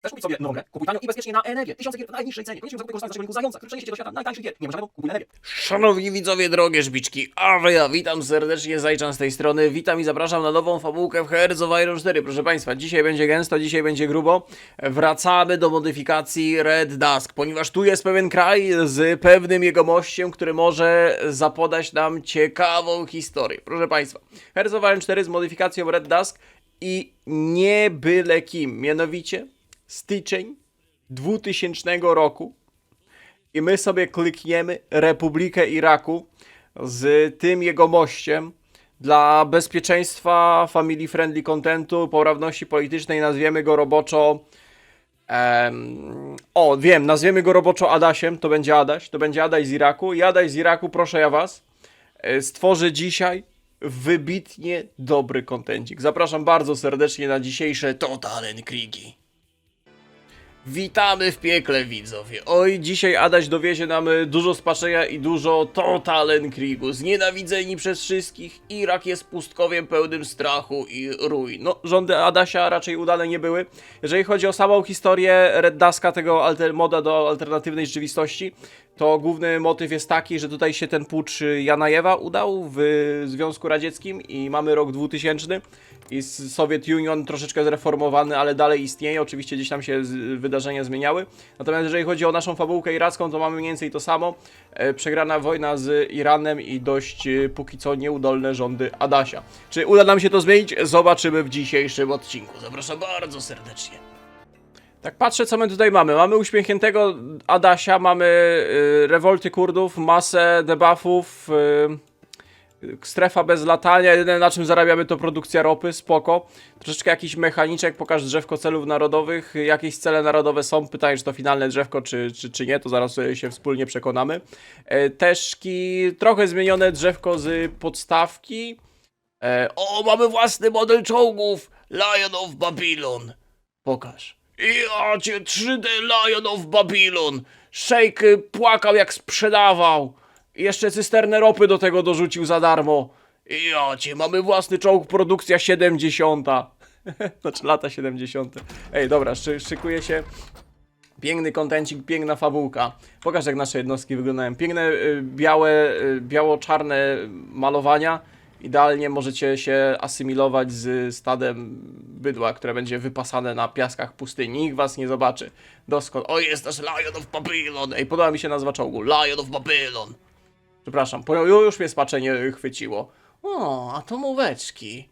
Chcesz kupić sobie nową grę? Kupuj tanio i bezpiecznie na energię. Tysiące gier w najniższej cenie. Koniecznie zakup korzystając z naszego linku zająca, który przeniesie cię do świata najtańszych gier. Nie ma żadnego, kupuj na energię. Szanowni widzowie, drogie żbiczki, a ja witam serdecznie, Zajczan z tej strony, witam i zapraszam na nową fabułkę w Hearts of Iron 4. Proszę Państwa, dzisiaj będzie gęsto, dzisiaj będzie grubo. Wracamy do modyfikacji Red Dusk, ponieważ tu jest pewien kraj z pewnym jegomościem, który może zapodać nam ciekawą historię. Proszę Państwa, Hearts of Iron 4 z modyfikacją Red Dusk i nie byle kim, mianowicie styczeń 2000 roku. I my sobie klikniemy Republikę Iraku z tym jegomościem dla bezpieczeństwa, family friendly contentu, poprawności politycznej, nazwiemy go roboczo... nazwiemy go roboczo Adasiem, to będzie Adaś z Iraku. I Adaś z Iraku, proszę ja was, stworzy dzisiaj wybitnie dobry kontencik. Zapraszam bardzo serdecznie na dzisiejsze Totalen Krigi. Witamy w piekle, widzowie. Oj, dzisiaj Adaś dowiezie nam dużo spaczenia i dużo Totalen Krigu. Znienawidzeni przez wszystkich, Irak jest pustkowiem pełnym strachu i ruin. No, rządy Adasia raczej udane nie były. Jeżeli chodzi o samą historię Red Duska, tego moda do alternatywnej rzeczywistości, to główny motyw jest taki, że tutaj się ten pucz Janajewa udał w Związku Radzieckim i mamy rok 2000 i Soviet Union troszeczkę zreformowany, ale dalej istnieje. Oczywiście gdzieś tam się wydarzenia zmieniały. Natomiast jeżeli chodzi o naszą fabułkę iracką, to mamy mniej więcej to samo. Przegrana wojna z Iranem i dość póki co nieudolne rządy Adasia. Czy uda nam się to zmienić? Zobaczymy w dzisiejszym odcinku. Zapraszam bardzo serdecznie. Tak patrzę, co my tutaj mamy. Mamy uśmiechniętego Adasia, mamy rewolty Kurdów, masę debuffów, strefa bez latania. Jedyne na czym zarabiamy to produkcja ropy, spoko. Troszeczkę jakiś mechaniczek, pokaż drzewko celów narodowych. Jakieś cele narodowe są, pytanie czy to finalne drzewko, czy nie, to zaraz się wspólnie przekonamy. Teżki, trochę zmienione drzewko z podstawki. Mamy własny model czołgów, Lion of Babylon. Pokaż. Ja cię 3D Lion of Babylon. Szejk płakał jak sprzedawał. I jeszcze cysternę ropy do tego dorzucił za darmo. Ja cię, mamy własny czołg, produkcja 70. Znaczy lata 70. Ej, dobra, szykuje się piękny kontencik, piękna fabułka. Pokaż, jak nasze jednostki wyglądają. Piękne, biało-czarne malowania. Idealnie możecie się asymilować z stadem bydła, które będzie wypasane na piaskach pustyni. Nikt was nie zobaczy. Doskonale. O, jest nasz Lion of Babylon. Ej, podoba mi się nazwa czołgu. Lion of Babylon. Przepraszam, już mnie spaczenie chwyciło. O, atomóweczki.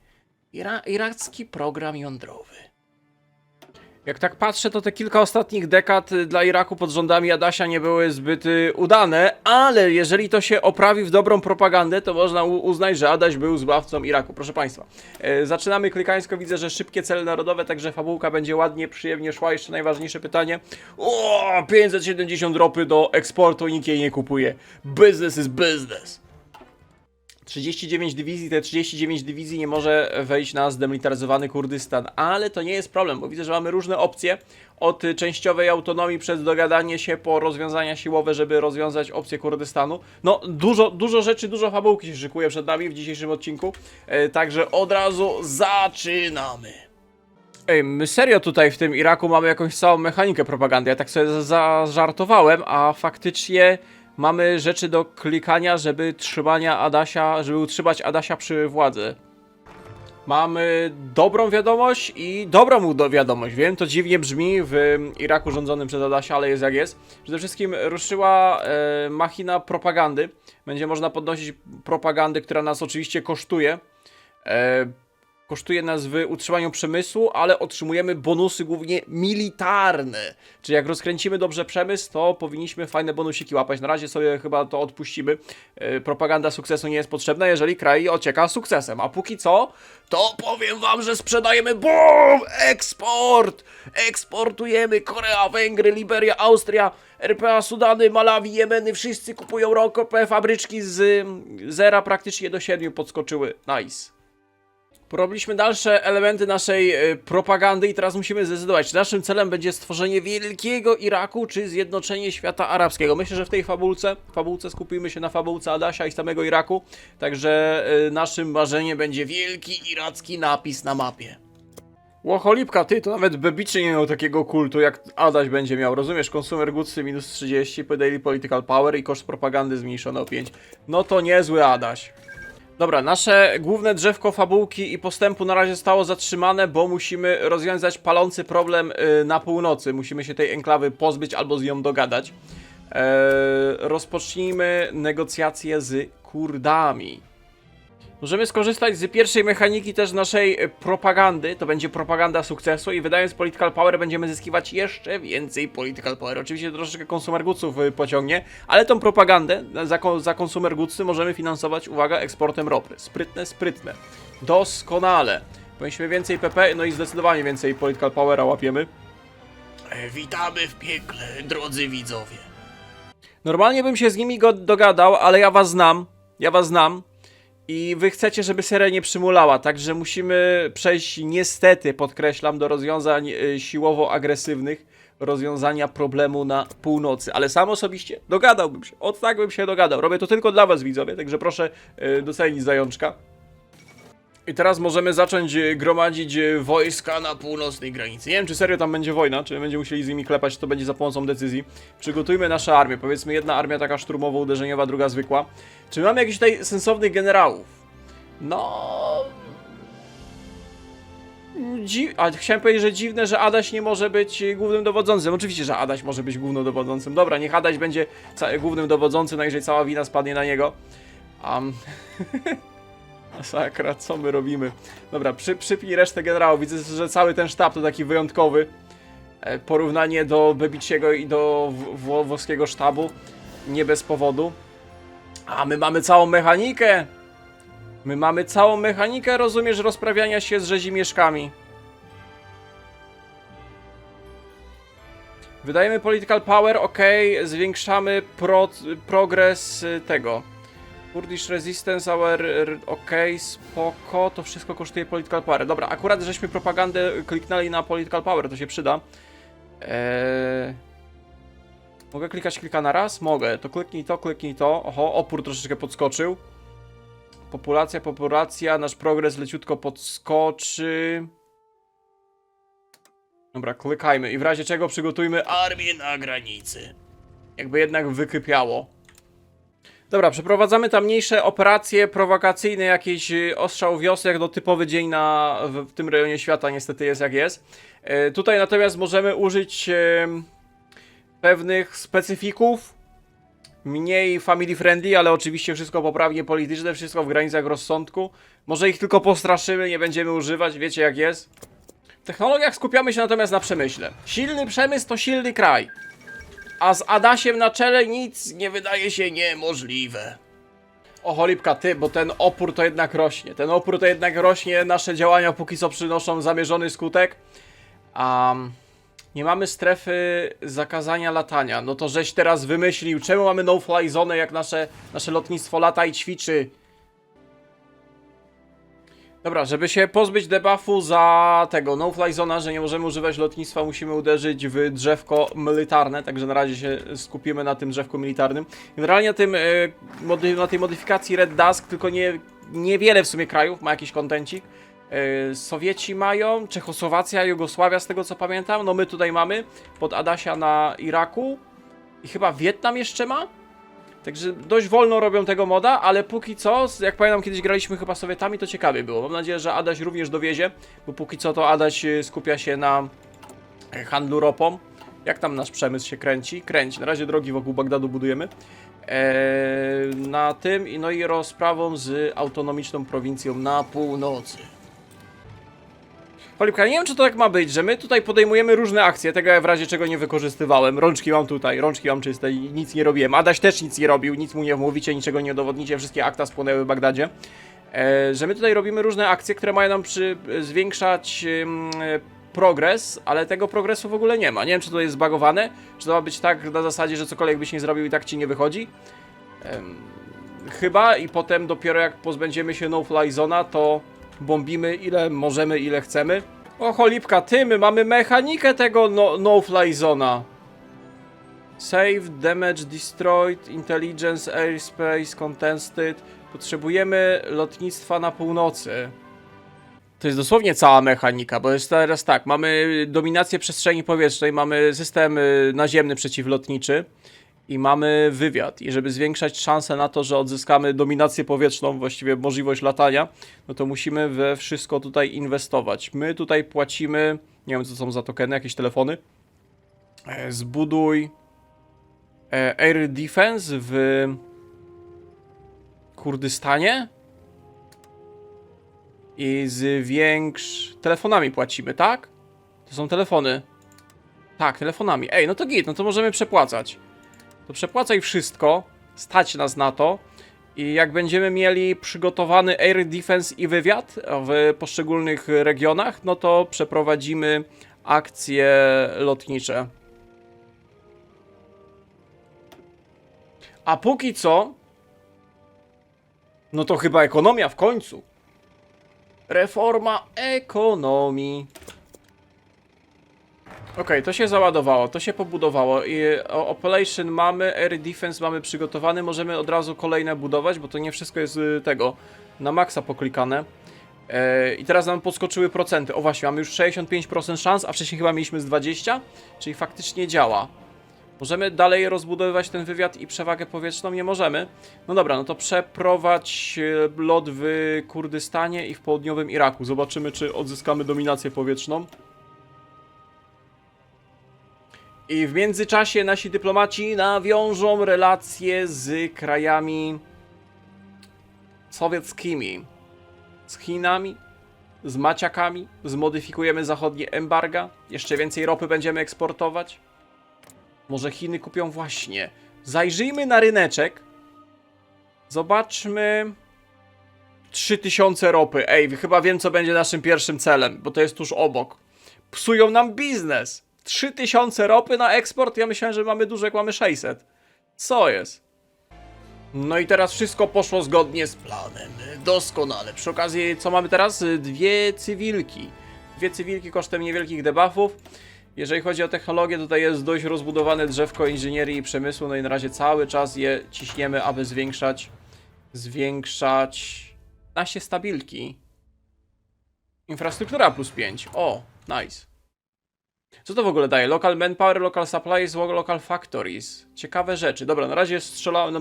Iracki program jądrowy. Jak tak patrzę, to te kilka ostatnich dekad dla Iraku pod rządami Adasia nie były zbyt udane, ale jeżeli to się oprawi w dobrą propagandę, to można uznać, że Adaś był zbawcą Iraku. Proszę Państwa, zaczynamy klikańsko, widzę, że szybkie cele narodowe, także fabułka będzie ładnie, przyjemnie szła. Jeszcze najważniejsze pytanie. 570 ropy do eksportu, nikt jej nie kupuje. Business is business. 39 dywizji, te 39 dywizji nie może wejść na zdemilitaryzowany Kurdystan, ale to nie jest problem, bo widzę, że mamy różne opcje, od częściowej autonomii przez dogadanie się po rozwiązania siłowe, żeby rozwiązać opcję Kurdystanu. No, dużo rzeczy, dużo fabułki się szykuje przed nami w dzisiejszym odcinku, także od razu zaczynamy. Ej, my serio tutaj w tym Iraku mamy jakąś całą mechanikę propagandy, ja tak sobie zażartowałem, a faktycznie mamy rzeczy do klikania, żeby utrzymać Adasia przy władzy. Mamy dobrą wiadomość i dobrą wiadomość. Wiem, to dziwnie brzmi w Iraku rządzonym przez Adasia, ale jest jak jest. Przede wszystkim ruszyła machina propagandy. Będzie można podnosić propagandę, która nas oczywiście kosztuje. Kosztuje nas w utrzymaniu przemysłu, ale otrzymujemy bonusy głównie militarne. Czyli jak rozkręcimy dobrze przemysł, to powinniśmy fajne bonusiki łapać. Na razie sobie chyba to odpuścimy. Propaganda sukcesu nie jest potrzebna, jeżeli kraj ocieka sukcesem. A póki co, to powiem wam, że sprzedajemy BOOM! Eksport! Eksportujemy Korea, Węgry, Liberia, Austria, RPA, Sudany, Malawi, Jemeny. Wszyscy kupują ropę, fabryczki z 0 praktycznie do 7 podskoczyły. Nice. Porobiliśmy dalsze elementy naszej propagandy i teraz musimy zdecydować, czy naszym celem będzie stworzenie wielkiego Iraku, czy zjednoczenie świata arabskiego. Myślę, że w tej fabułce skupimy się na fabułce Adasia i samego Iraku, także naszym marzeniem będzie wielki iracki napis na mapie. Łocholipka, ty, to nawet Bebiczy nie miał takiego kultu, jak Adaś będzie miał. Rozumiesz? Consumer Goodsy minus 30, Daily Political Power i koszt propagandy zmniejszony o 5. No to niezły Adaś. Dobra, nasze główne drzewko fabułki i postępu na razie zostało zatrzymane, bo musimy rozwiązać palący problem na północy. Musimy się tej enklawy pozbyć albo z nią dogadać. Rozpocznijmy negocjacje z Kurdami. Możemy skorzystać z pierwszej mechaniki też naszej propagandy, to będzie propaganda sukcesu i wydając Political Power będziemy zyskiwać jeszcze więcej Political Power. Oczywiście troszeczkę Consumer Goodsów pociągnie, ale tą propagandę za Consumer Goodsy możemy finansować, uwaga, eksportem ropy. Sprytne, sprytne. Doskonale. Powinniśmy więcej PP, no i zdecydowanie więcej Political Powera łapiemy. Witamy w piekle, drodzy widzowie. Normalnie bym się z nimi dogadał, ale ja was znam. I wy chcecie, żeby seria nie przymulała, także musimy przejść niestety, podkreślam, do rozwiązań siłowo-agresywnych, rozwiązania problemu na północy. Ale sam osobiście dogadałbym się, tak bym się dogadał. Robię to tylko dla was, widzowie, także proszę docenić zajączka. I teraz możemy zacząć gromadzić wojska na północnej granicy. Nie wiem, czy serio tam będzie wojna, czy będziemy musieli z nimi klepać, to będzie za pomocą decyzji. Przygotujmy nasze armię, powiedzmy jedna armia taka szturmowo-uderzeniowa, druga zwykła. Czy mamy jakichś tutaj sensownych generałów? No... A chciałem powiedzieć, że dziwne, że Adaś nie może być głównym dowodzącym. Oczywiście, że Adaś może być głównym dowodzącym. Dobra, niech Adaś będzie głównym dowodzącym, no jeżeli cała wina spadnie na niego. Masakra, co my robimy? Dobra, przypnij resztę generałów. Widzę, że cały ten sztab to taki wyjątkowy. Porównanie do Bebiciego i do włoskiego sztabu. Nie bez powodu. A my mamy całą mechanikę! My mamy całą mechanikę, rozumiesz, rozprawiania się z rzezimieszkami. Wydajemy Political Power, ok. Zwiększamy progres tego. Kurdish Resistance, ok, spoko, to wszystko kosztuje Political Power. Dobra, akurat żeśmy propagandę kliknęli na Political Power, to się przyda. Mogę klikać kilka na raz? Mogę, to kliknij to. Oho, opór troszeczkę podskoczył. Populacja, nasz progres leciutko podskoczy. Dobra, klikajmy i w razie czego przygotujmy armię na granicy. Jakby jednak wykypiało. Dobra, przeprowadzamy tam mniejsze operacje prowokacyjne, jakiś ostrzał wiosek, no typowy dzień w tym rejonie świata niestety jest jak jest. Tutaj natomiast możemy użyć pewnych specyfików, mniej family friendly, ale oczywiście wszystko poprawnie polityczne, wszystko w granicach rozsądku. Może ich tylko postraszymy, nie będziemy używać, wiecie jak jest. W technologiach skupiamy się natomiast na przemyśle. Silny przemysł to silny kraj. A z Adasiem na czele nic nie wydaje się niemożliwe. O cholipka, ty, bo ten opór to jednak rośnie. Ten opór to jednak rośnie, nasze działania póki co przynoszą zamierzony skutek. Nie mamy strefy zakazania latania. No to żeś teraz wymyślił, czemu mamy no-fly zone, jak nasze lotnictwo lata i ćwiczy. Dobra, żeby się pozbyć debuffu za tego no-fly zona, że nie możemy używać lotnictwa, musimy uderzyć w drzewko militarne, także na razie się skupimy na tym drzewku militarnym. Generalnie na tej modyfikacji Red Dusk tylko niewiele w sumie krajów ma jakiś kontencik. Sowieci mają, Czechosłowacja, Jugosławia z tego co pamiętam, no my tutaj mamy, pod Adasia na Iraku i chyba Wietnam jeszcze ma? Także dość wolno robią tego moda, ale póki co, jak pamiętam kiedyś graliśmy chyba Sowietami, to ciekawie było. Mam nadzieję, że Adaś również dowiezie, bo póki co to Adaś skupia się na handlu ropą. Jak tam nasz przemysł się kręci? Kręci. Na razie drogi wokół Bagdadu budujemy. Na tym, no i rozprawą z autonomiczną prowincją na północy. Cholipka, nie wiem czy to tak ma być, że my tutaj podejmujemy różne akcje, tego ja w razie czego nie wykorzystywałem. Rączki mam tutaj, rączki mam czyste i nic nie robiłem. Adaś też nic nie robił, nic mu nie wmówicie, niczego nie udowodnicie, wszystkie akta spłonęły w Bagdadzie. Że my tutaj robimy różne akcje, które mają nam zwiększać progres, ale tego progresu w ogóle nie ma. Nie wiem czy to jest zbagowane, czy to ma być tak na zasadzie, że cokolwiek byś nie zrobił i tak ci nie wychodzi. Chyba i potem dopiero jak pozbędziemy się no-fly zona, to bombimy ile możemy, ile chcemy. O cholipka, ty, my mamy mechanikę tego no-fly zona. Save, damage destroyed, intelligence, airspace contested. Potrzebujemy lotnictwa na północy. To jest dosłownie cała mechanika, bo jest teraz tak, mamy dominację przestrzeni powietrznej, mamy system naziemny przeciwlotniczy i mamy wywiad. I żeby zwiększać szanse na to, że odzyskamy dominację powietrzną, właściwie możliwość latania, no to musimy we wszystko tutaj inwestować. My tutaj płacimy, nie wiem co są za tokeny, jakieś telefony. Zbuduj Air Defense w Kurdystanie. I zwiększ... Telefonami płacimy, tak? To są telefony. Tak, telefonami. Ej, no to git, no to możemy przepłacać. To przepłacaj wszystko. Stać nas na to. I jak będziemy mieli przygotowany Air Defense i wywiad w poszczególnych regionach, no to przeprowadzimy akcje lotnicze. A póki co... No to chyba ekonomia w końcu. Reforma ekonomii. Okej, to się załadowało, to się pobudowało i Operation mamy, Air Defense mamy przygotowany, możemy od razu kolejne budować, bo to nie wszystko jest tego na maksa poklikane. I teraz nam podskoczyły procenty. O właśnie, mamy już 65% szans, a wcześniej chyba mieliśmy z 20, czyli faktycznie działa. Możemy dalej rozbudowywać ten wywiad i przewagę powietrzną? Nie możemy. No dobra, no to przeprowadź lot w Kurdystanie i w południowym Iraku. Zobaczymy, czy odzyskamy dominację powietrzną. I w międzyczasie nasi dyplomaci nawiążą relacje z krajami sowieckimi. Z Chinami, z Maciakami, zmodyfikujemy zachodnie embarga. Jeszcze więcej ropy będziemy eksportować. Może Chiny kupią właśnie. Zajrzyjmy na ryneczek. Zobaczmy. 3000 ropy. Ej, chyba wiem, co będzie naszym pierwszym celem, bo to jest tuż obok. Psują nam biznes. 3000 ropy na eksport? Ja myślałem, że mamy dużo, jak mamy 600. Co jest? No i teraz wszystko poszło zgodnie z planem. Doskonale. Przy okazji, co mamy teraz? Dwie cywilki. Dwie cywilki kosztem niewielkich debuffów. Jeżeli chodzi o technologię, tutaj jest dość rozbudowane drzewko inżynierii i przemysłu, no i na razie cały czas je ciśniemy, aby zwiększać nasie stabilki. Infrastruktura plus 5. O, nice. Co to w ogóle daje? Local manpower, local supplies, local factories. Ciekawe rzeczy. Dobra, na razie strzelamy,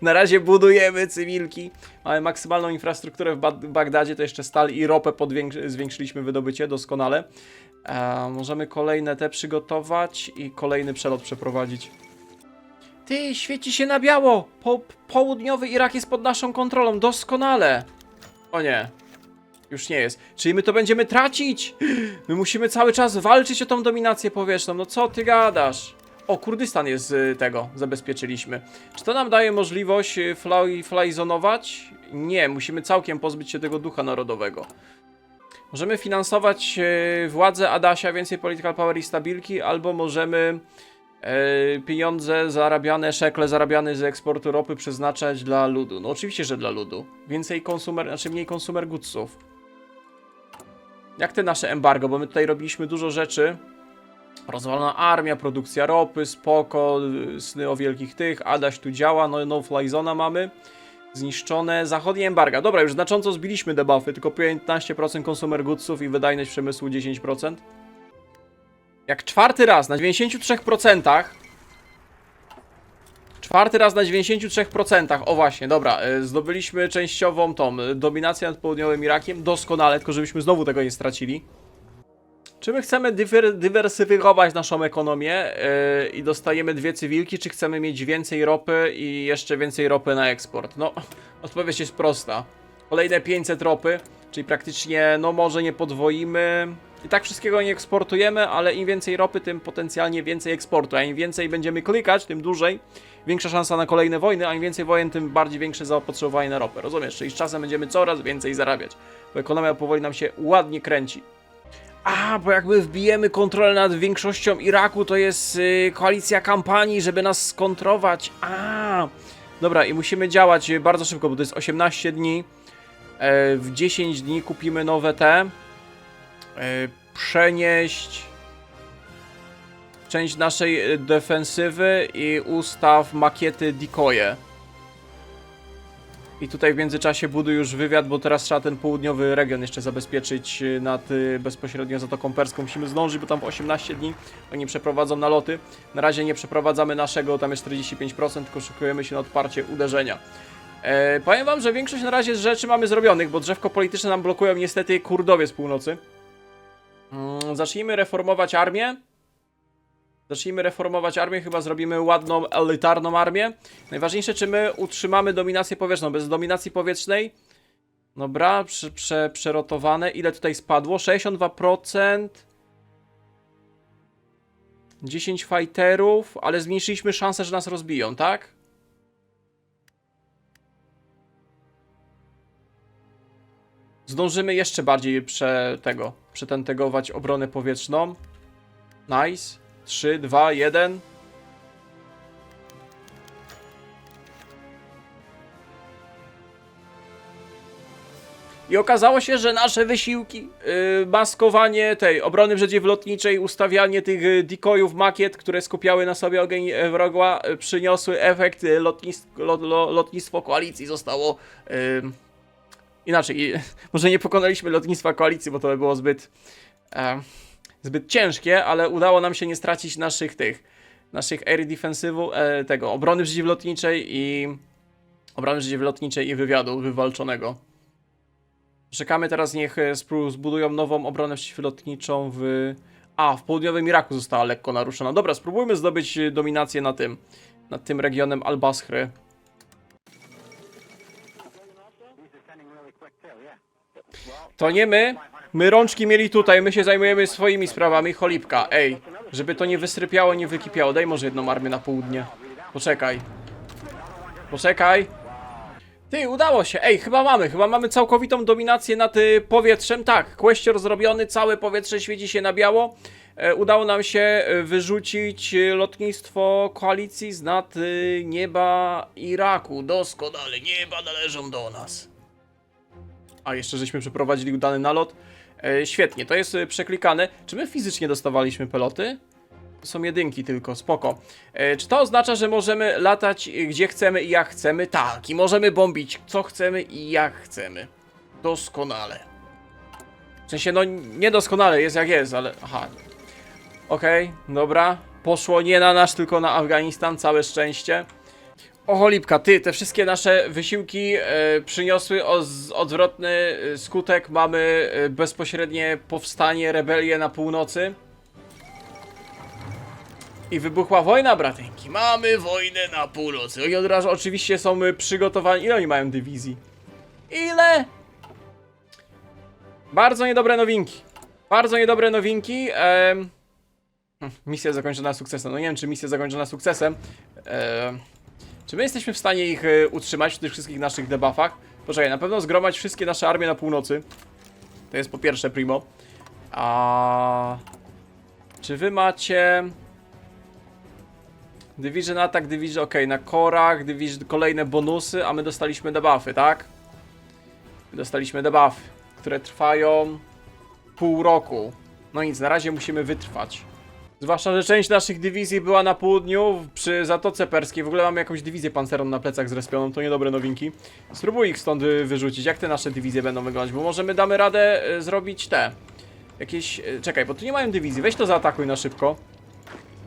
na razie budujemy cywilki. Mamy maksymalną infrastrukturę w Bagdadzie, to jeszcze stal i ropę zwiększyliśmy wydobycie doskonale. Możemy kolejne te przygotować i kolejny przelot przeprowadzić. Ty, świeci się na biało! Południowy Irak jest pod naszą kontrolą, doskonale! O nie. Już nie jest. Czyli my to będziemy tracić! My musimy cały czas walczyć o tą dominację powietrzną. No co ty gadasz? O, Kurdystan jest z tego, zabezpieczyliśmy. Czy to nam daje możliwość flyzonować? Nie, musimy całkiem pozbyć się tego ducha narodowego. Możemy finansować władzę Adasia, więcej political power i stabilki, albo możemy pieniądze zarabiane, szekle zarabiane z eksportu ropy przeznaczać dla ludu. No oczywiście, że dla ludu. Więcej mniej consumer goodsów. Jak te nasze embargo, bo my tutaj robiliśmy dużo rzeczy. Rozwalona armia, produkcja ropy, spoko, sny o wielkich tych, Adaś tu działa, no fly zona mamy. Zniszczone zachodnie embarga. Dobra, już znacząco zbiliśmy debuffy, tylko 15% consumer goodsów i wydajność przemysłu 10%. Jak czwarty raz na 93%. Czwarty raz na 93%. O właśnie, dobra, zdobyliśmy częściową tą dominację nad południowym Irakiem. Doskonale, tylko żebyśmy znowu tego nie stracili. Czy my chcemy dywersyfikować naszą ekonomię i dostajemy dwie cywilki, czy chcemy mieć więcej ropy i jeszcze więcej ropy na eksport? No, odpowiedź jest prosta. Kolejne 500 ropy, czyli praktycznie, no może nie podwoimy. I tak wszystkiego nie eksportujemy, ale im więcej ropy, tym potencjalnie więcej eksportu. A im więcej będziemy klikać, tym dłużej. Większa szansa na kolejne wojny, a im więcej wojen, tym bardziej większe zapotrzebowanie na ropę. Rozumiesz? Czyli z czasem będziemy coraz więcej zarabiać. Bo ekonomia powoli nam się ładnie kręci. A, bo jakby wbijemy kontrolę nad większością Iraku, to jest koalicja kampanii, żeby nas skontrować. A, dobra, i musimy działać bardzo szybko, bo to jest 18 dni. W 10 dni kupimy nowe te. Przenieść część naszej defensywy i ustaw makiety decoye. I tutaj w międzyczasie buduj już wywiad, bo teraz trzeba ten południowy region jeszcze zabezpieczyć nad bezpośrednio Zatoką Perską. Musimy zdążyć, bo tam w 18 dni oni przeprowadzą naloty. Na razie nie przeprowadzamy naszego, tam jest 45%, tylko szykujemy się na odparcie uderzenia. Powiem wam, że większość na razie rzeczy mamy zrobionych, bo drzewko polityczne nam blokują niestety Kurdowie z północy. Zacznijmy reformować armię. Chyba zrobimy ładną, elitarną armię. Najważniejsze, czy my utrzymamy dominację powietrzną. Bez dominacji powietrznej, dobra, przerotowane. Ile tutaj spadło? 62%. 10 fighterów, ale zmniejszyliśmy szansę, że nas rozbiją, tak? Zdążymy jeszcze bardziej przetentegować obronę powietrzną. Nice. 3, 2, 1. I okazało się, że nasze wysiłki, maskowanie tej obrony przeciwlotniczej, ustawianie tych decoyów, makiet, które skupiały na sobie ogień wroga, przyniosły efekt. Lotnictwo koalicji zostało... inaczej, może nie pokonaliśmy lotnictwa koalicji, bo to by było zbyt ciężkie, ale udało nam się nie stracić naszych air defensywu, obrony przeciwlotniczej i wywiadu wywalczonego. Czekamy teraz, niech zbudują nową obronę przeciwlotniczą w południowym Iraku została lekko naruszona. Dobra, spróbujmy zdobyć dominację nad tym regionem Al-Basry. To nie my. My rączki mieli tutaj, my się zajmujemy swoimi sprawami. Cholipka, ej, żeby to nie wysrypiało, nie wykipiało. Daj może jedną armię na południe. Poczekaj. Ty, udało się. Ej, chyba mamy całkowitą dominację nad powietrzem. Tak, kwestior zrobiony, całe powietrze świeci się na biało. Udało nam się wyrzucić lotnictwo koalicji z nad nieba Iraku. Doskonale, nieba należą do nas. A jeszcze żeśmy przeprowadzili udany nalot. Świetnie, to jest przeklikane. Czy my fizycznie dostawaliśmy peloty? To są jedynki tylko, spoko. Czy to oznacza, że możemy latać gdzie chcemy i jak chcemy? Tak, i możemy bombić co chcemy i jak chcemy. Doskonale. W sensie, no niedoskonale, jest jak jest, ale... Aha. Okej, dobra. Poszło nie na nasz, tylko na Afganistan, całe szczęście. O cholipka, te wszystkie nasze wysiłki przyniosły odwrotny skutek. Mamy bezpośrednie powstanie, rebelię na północy. I wybuchła wojna, bratenki. Mamy wojnę na północy. Oni od razu oczywiście są przygotowani. Ile oni mają dywizji? Ile? Bardzo niedobre nowinki. Misja zakończona sukcesem. No nie wiem, czy misja zakończona sukcesem. Czy my jesteśmy w stanie ich utrzymać w tych wszystkich naszych debuffach? Poczekaj, na pewno zgromadź wszystkie nasze armie na północy. To jest po pierwsze primo. Czy wy macie... Division Attack, Division... Okej, na korach, Division, kolejne bonusy, a my dostaliśmy debuffy, tak? Dostaliśmy debuffy, które trwają pół roku. No nic, na razie musimy wytrwać. Zwłaszcza, że część naszych dywizji była na południu, przy Zatoce Perskiej. W ogóle mamy jakąś dywizję pancerną na plecach zrespioną, to niedobre nowinki. Spróbuj ich stąd wyrzucić. Jak te nasze dywizje będą wyglądać? Bo możemy damy radę zrobić te... Jakieś... Czekaj, bo tu nie mają dywizji. Weź to zaatakuj na szybko.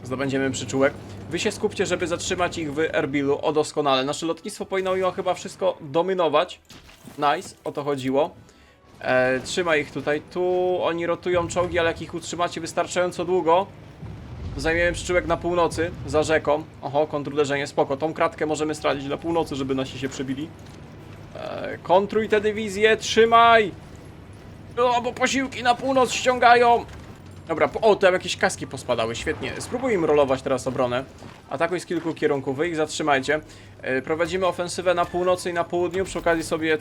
Zdobędziemy przyczółek. Wy się skupcie, żeby zatrzymać ich w Erbilu. O, doskonale. Nasze lotnictwo powinno ją chyba wszystko dominować. Nice, o to chodziło. Trzymaj ich tutaj. Tu oni rotują czołgi, ale jak ich utrzymacie wystarczająco długo, zajmiemy przyczółek na północy, za rzeką. Oho, kontruderzenie, spoko. Tą kratkę możemy stracić na północy, żeby nasi się przebili. Kontruj te dywizje, trzymaj! O, bo posiłki na północ ściągają! Dobra, o, tam jakieś kaski pospadały, świetnie. Spróbuj im rolować teraz obronę. Atakuj z kilku kierunków, wy ich zatrzymajcie. Prowadzimy ofensywę na północy i na południu. Przy okazji sobie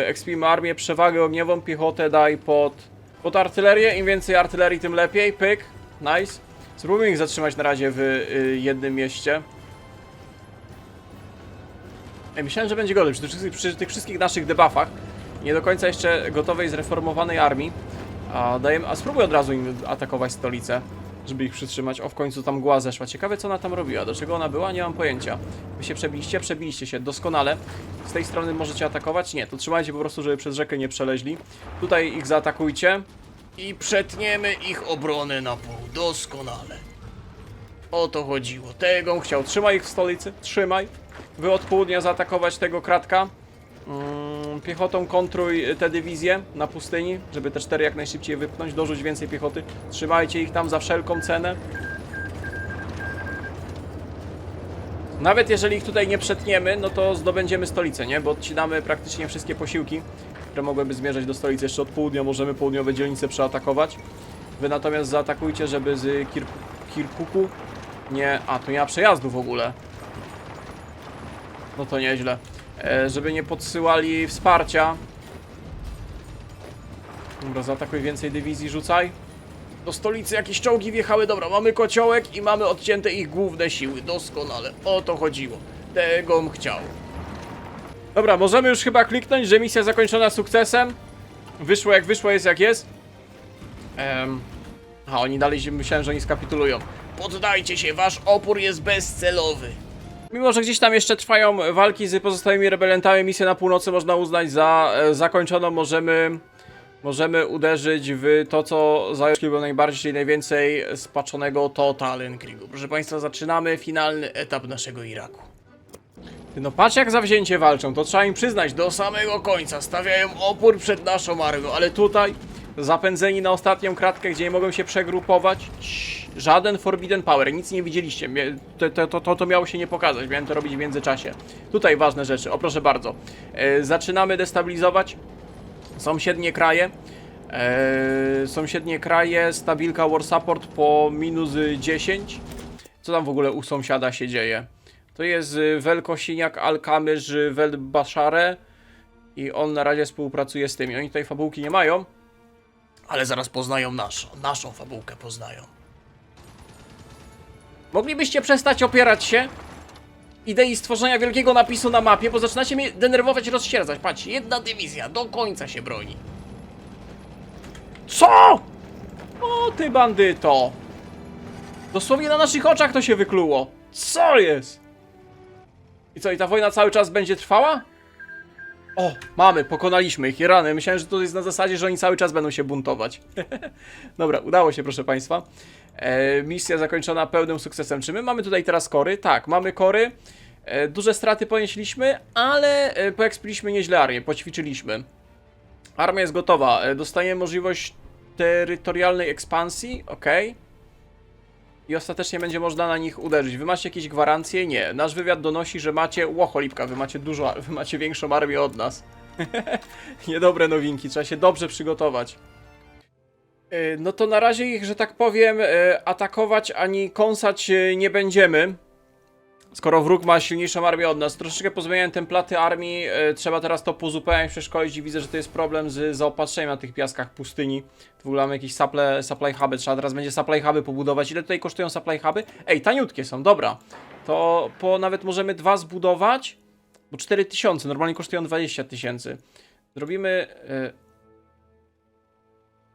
ekspimy armię, przewagę ogniową, piechotę daj pod artylerię. Im więcej artylerii, tym lepiej. Pyk, nice. Spróbujmy ich zatrzymać na razie w jednym mieście. Myślałem, że będzie gorzej przy tych wszystkich naszych debuffach. Nie do końca jeszcze gotowej, zreformowanej armii. A spróbuj od razu im atakować stolicę. żeby ich przytrzymać. O, w końcu tam mgła zeszła. Ciekawe, co ona tam robiła, do czego ona była, nie mam pojęcia. Wy się przebiliście się doskonale. Z tej strony możecie atakować? Nie, to trzymajcie po prostu, żeby przez rzekę nie przeleźli. Tutaj ich zaatakujcie. I przetniemy ich obronę na pół. Doskonale. O to chodziło. Tego chciał. Trzymaj ich w stolicy. Trzymaj. Wy od południa zaatakować tego kratka. Piechotą kontruj te dywizje na pustyni, żeby te 4 jak najszybciej wypchnąć. Dorzuć więcej piechoty. Trzymajcie ich tam za wszelką cenę. Nawet jeżeli ich tutaj nie przetniemy, no to zdobędziemy stolicę, nie? Bo odcinamy praktycznie wszystkie posiłki, które mogłyby zmierzać do stolicy. Jeszcze od południa możemy południowe dzielnice przeatakować. Wy natomiast zaatakujcie, żeby z Kirkuku nie... A, tu nie ma przejazdu w ogóle. No to nieźle. Żeby nie podsyłali wsparcia. Dobra, zaatakuj więcej dywizji, rzucaj. Do stolicy jakieś czołgi wjechały. Dobra, mamy kociołek i mamy odcięte ich główne siły. Doskonale. O to chodziło. Tegom chciał. Dobra, możemy już chyba kliknąć, że misja zakończona sukcesem. Wyszło jak wyszło, jest jak jest. A oni dalej, myślałem, że oni skapitulują. Poddajcie się, wasz opór jest bezcelowy. Mimo że gdzieś tam jeszcze trwają walki z pozostałymi rebelantami, misję na północy można uznać za zakończoną. Możemy uderzyć w to, co zajęło najbardziej, czyli najwięcej spaczonego Totalenkriegu. Proszę Państwa, zaczynamy finalny etap naszego Iraku. No patrz jak zawzięcie walczą, to trzeba im przyznać, do samego końca stawiają opór przed naszą armią, ale tutaj zapędzeni na ostatnią kratkę, gdzie nie mogą się przegrupować. Żaden Forbidden Power, nic nie widzieliście. To miało się nie pokazać, miałem to robić w międzyczasie. Tutaj ważne rzeczy, o proszę bardzo. Zaczynamy destabilizować sąsiednie kraje. Sąsiednie kraje, stabilka War Support po -10. Co tam w ogóle u sąsiada się dzieje? To jest Welkosiniak Al-Kamyż Wel-Bashare i on na razie współpracuje z tymi. Oni tutaj fabułki nie mają, ale zaraz poznają naszą fabułkę poznają. Moglibyście przestać opierać się idei stworzenia wielkiego napisu na mapie, bo zaczynacie mnie denerwować i rozsierdzać. Patrzcie, jedna dywizja do końca się broni. Co? O ty bandyto! Dosłownie na naszych oczach to się wykluło. Co jest? I co, i ta wojna cały czas będzie trwała? O, mamy, pokonaliśmy ich, rany. Myślałem, że to jest na zasadzie, że oni cały czas będą się buntować. Dobra, udało się, proszę Państwa. Misja zakończona pełnym sukcesem. Czy my mamy tutaj teraz kory? Tak, mamy kory. Duże straty ponieśliśmy, ale poekspiliśmy nieźle armię, poćwiczyliśmy. Armia jest gotowa. Dostajemy możliwość terytorialnej ekspansji, ok. I ostatecznie będzie można na nich uderzyć. Wy macie jakieś gwarancje? Nie. Nasz wywiad donosi, że macie... Łocholipka, wy macie większą armię od nas. Niedobre nowinki, trzeba się dobrze przygotować. No to na razie ich, że tak powiem, atakować ani kąsać nie będziemy. Skoro wróg ma silniejszą armię od nas. Troszeczkę pozmieniałem templaty armii, trzeba teraz to pozupełniać, przeszkolić i widzę, że to jest problem z zaopatrzeniem na tych piaskach pustyni. W ogóle mamy jakieś supply huby, trzeba teraz będzie supply huby pobudować. Ile tutaj kosztują supply huby? Ej, taniutkie są, dobra. To nawet możemy 2 zbudować, bo 4000, normalnie kosztują 20 000.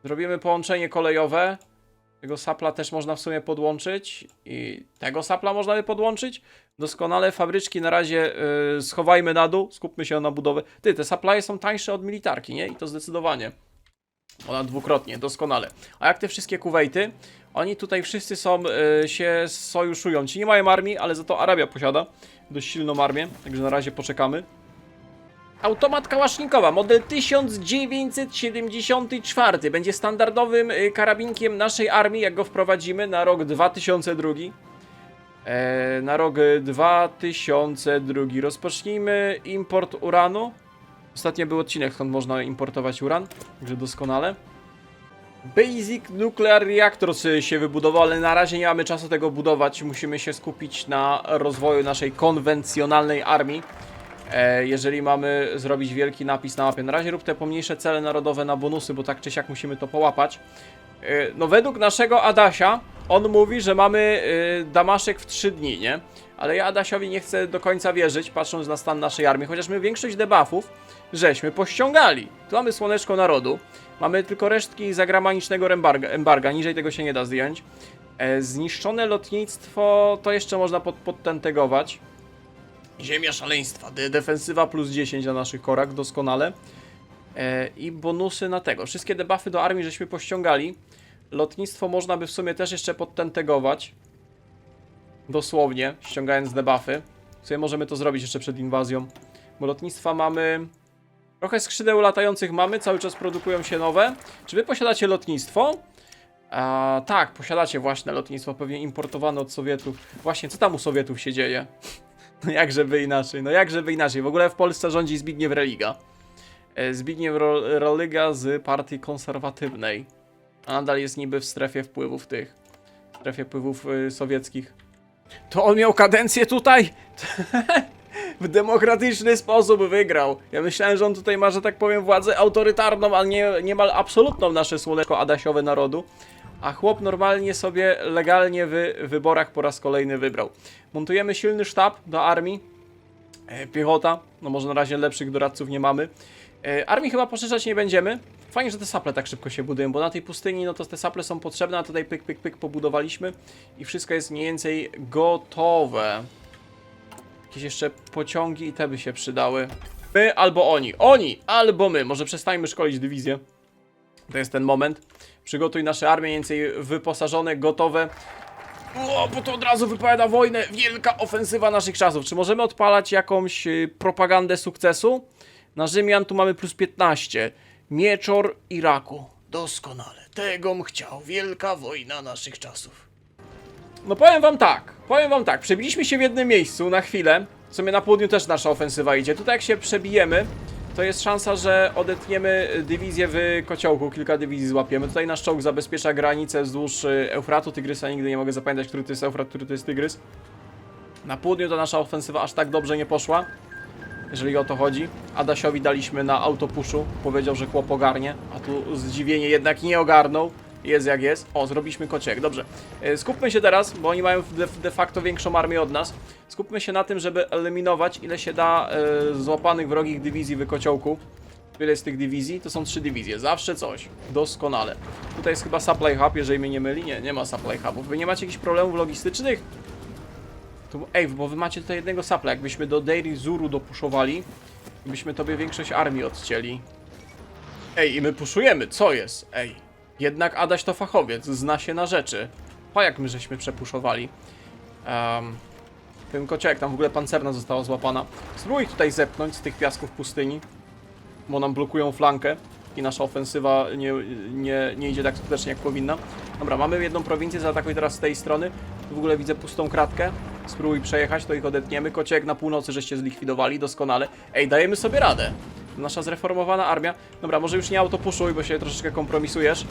Zrobimy połączenie kolejowe. Tego sapla też można w sumie podłączyć i tego sapla można by podłączyć. Doskonale, fabryczki na razie schowajmy na dół, skupmy się na budowę. Te supply są tańsze od militarki, nie? I to zdecydowanie. Ponad dwukrotnie, doskonale. A jak te wszystkie Kuwejty? Oni tutaj wszyscy się sojuszują. Ci nie mają armii, ale za to Arabia posiada dość silną armię, także na razie poczekamy. Automat kałasznikowa, model 1974, będzie standardowym karabinkiem naszej armii, jak go wprowadzimy na rok 2002. Na rok 2002 rozpocznijmy import uranu. Ostatnio był odcinek, skąd można importować uran, także doskonale. Basic Nuclear Reactors się wybudował, ale na razie nie mamy czasu tego budować. Musimy się skupić na rozwoju naszej konwencjonalnej armii. Jeżeli mamy zrobić wielki napis na mapie. Na razie rób te pomniejsze cele narodowe na bonusy, bo tak czy siak musimy to połapać. No według naszego Adasia, on mówi, że mamy Damaszek w 3 dni, nie? Ale ja Adasiowi nie chcę do końca wierzyć, patrząc na stan naszej armii, chociaż my większość debuffów żeśmy pościągali. Tu mamy Słoneczko Narodu, mamy tylko resztki zagranicznego embarga, niżej tego się nie da zdjąć. Zniszczone lotnictwo to jeszcze można podtentegować. Ziemia szaleństwa, defensywa plus 10 na naszych korach, doskonale. I bonusy na tego. Wszystkie debuffy do armii żeśmy pościągali. Lotnictwo można by w sumie też jeszcze podtentegować. Dosłownie, ściągając debuffy. W sumie możemy to zrobić jeszcze przed inwazją. Bo lotnictwa mamy... Trochę skrzydeł latających mamy, cały czas produkują się nowe. Czy wy posiadacie lotnictwo? Tak, posiadacie właśnie lotnictwo, pewnie importowane od Sowietów. Właśnie, co tam u Sowietów się dzieje? No jakżeby inaczej, no jakżeby inaczej. W ogóle w Polsce rządzi Zbigniew Religa. Zbigniew Religa z partii konserwatywnej. A nadal jest niby w strefie wpływów tych. W strefie wpływów sowieckich. To on miał kadencję tutaj? W demokratyczny sposób wygrał. Ja myślałem, że on tutaj ma, że tak powiem, władzę autorytarną, ale niemal absolutną, nasze słoneczko adasiowe narodu. A chłop normalnie sobie legalnie w wyborach po raz kolejny wybrał. Montujemy silny sztab do armii. Piechota. No może na razie lepszych doradców nie mamy. Armii chyba poszerzać nie będziemy. Fajnie, że te saple tak szybko się budują, bo na tej pustyni no to te saple są potrzebne, a tutaj pyk, pyk, pyk pobudowaliśmy. I wszystko jest mniej więcej gotowe. Jakieś jeszcze pociągi i te by się przydały. My albo oni. Oni albo my. Może przestańmy szkolić dywizję. To jest ten moment. Przygotuj nasze armie mniej więcej wyposażone, gotowe. O, bo to od razu wypowiada wojnę. Wielka ofensywa naszych czasów. Czy możemy odpalać jakąś propagandę sukcesu? Na Rzymian tu mamy plus 15. Mieczor Iraku. Doskonale. Tegom chciał. Wielka wojna naszych czasów. No powiem wam tak. Przebiliśmy się w jednym miejscu na chwilę. W sumie na południu też nasza ofensywa idzie. Tutaj jak się przebijemy, to jest szansa, że odetniemy dywizję w kociołku. Kilka dywizji złapiemy. Tutaj nasz czołg zabezpiecza granicę wzdłuż Eufratu, Tygrysa. Nigdy nie mogę zapamiętać, który to jest Eufrat, który to jest Tygrys. Na południu to nasza ofensywa aż tak dobrze nie poszła, jeżeli o to chodzi. Adasiowi daliśmy na autopuszu. Powiedział, że chłop ogarnie, a tu zdziwienie jednak nie ogarnął. Jest jak jest. O, zrobiliśmy kociek. Dobrze. Skupmy się teraz, bo oni mają de facto większą armię od nas. Skupmy się na tym, żeby eliminować ile się da złapanych wrogich dywizji w kociołku. Ile jest tych dywizji? To są 3 dywizje. Zawsze coś. Doskonale. Tutaj jest chyba supply hub, jeżeli mnie nie myli. Nie, nie ma supply hubów. Wy nie macie jakichś problemów logistycznych? Tu, ej, bo wy macie tutaj jednego supply. Jakbyśmy do Deir Zuru dopuszowali, byśmy tobie większość armii odcięli. Ej, i my puszujemy. Co jest? Ej. Jednak Adaś to fachowiec, zna się na rzeczy. Pa jak my żeśmy przepuszowali. Ten kociak, tam w ogóle pancerna została złapana. Spróbuj tutaj zepchnąć z tych piasków pustyni, bo nam blokują flankę i nasza ofensywa nie idzie tak skutecznie jak powinna. Dobra, mamy jedną prowincję, zaatakuj teraz z tej strony. Tu w ogóle widzę pustą kratkę. Spróbuj przejechać, to ich odetniemy. Kociak na północy żeście zlikwidowali, doskonale. Ej, dajemy sobie radę. Nasza zreformowana armia. Dobra, może już nie autopuszuj, bo się troszeczkę kompromisujesz.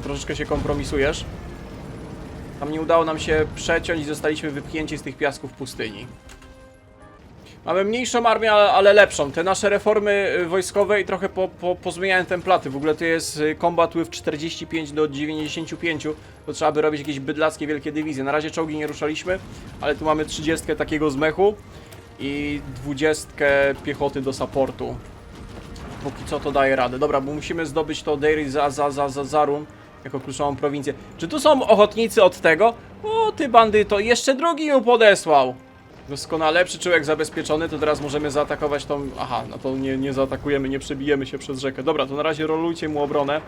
Troszeczkę się kompromisujesz. Tam nie udało nam się przeciąć i zostaliśmy wypchnięci z tych piasków pustyni. Mamy mniejszą armię, ale lepszą. Te nasze reformy wojskowe i trochę pozmieniałem templaty. W ogóle to jest combat with 45 do 95. To trzeba by robić jakieś bydlackie wielkie dywizje. Na razie czołgi nie ruszaliśmy, ale tu mamy 30 takiego zmechu i 20 piechoty do supportu. Póki co to daje radę. Dobra, bo musimy zdobyć to Deir Zarun jako kluczową prowincję. Czy tu są ochotnicy od tego? O, ty bandyto, jeszcze drugi ją podesłał. Doskonale, przyczółek zabezpieczony, to teraz możemy zaatakować tą... Aha, no to nie zaatakujemy, nie przebijemy się przez rzekę. Dobra, to na razie rolujcie mu obronę.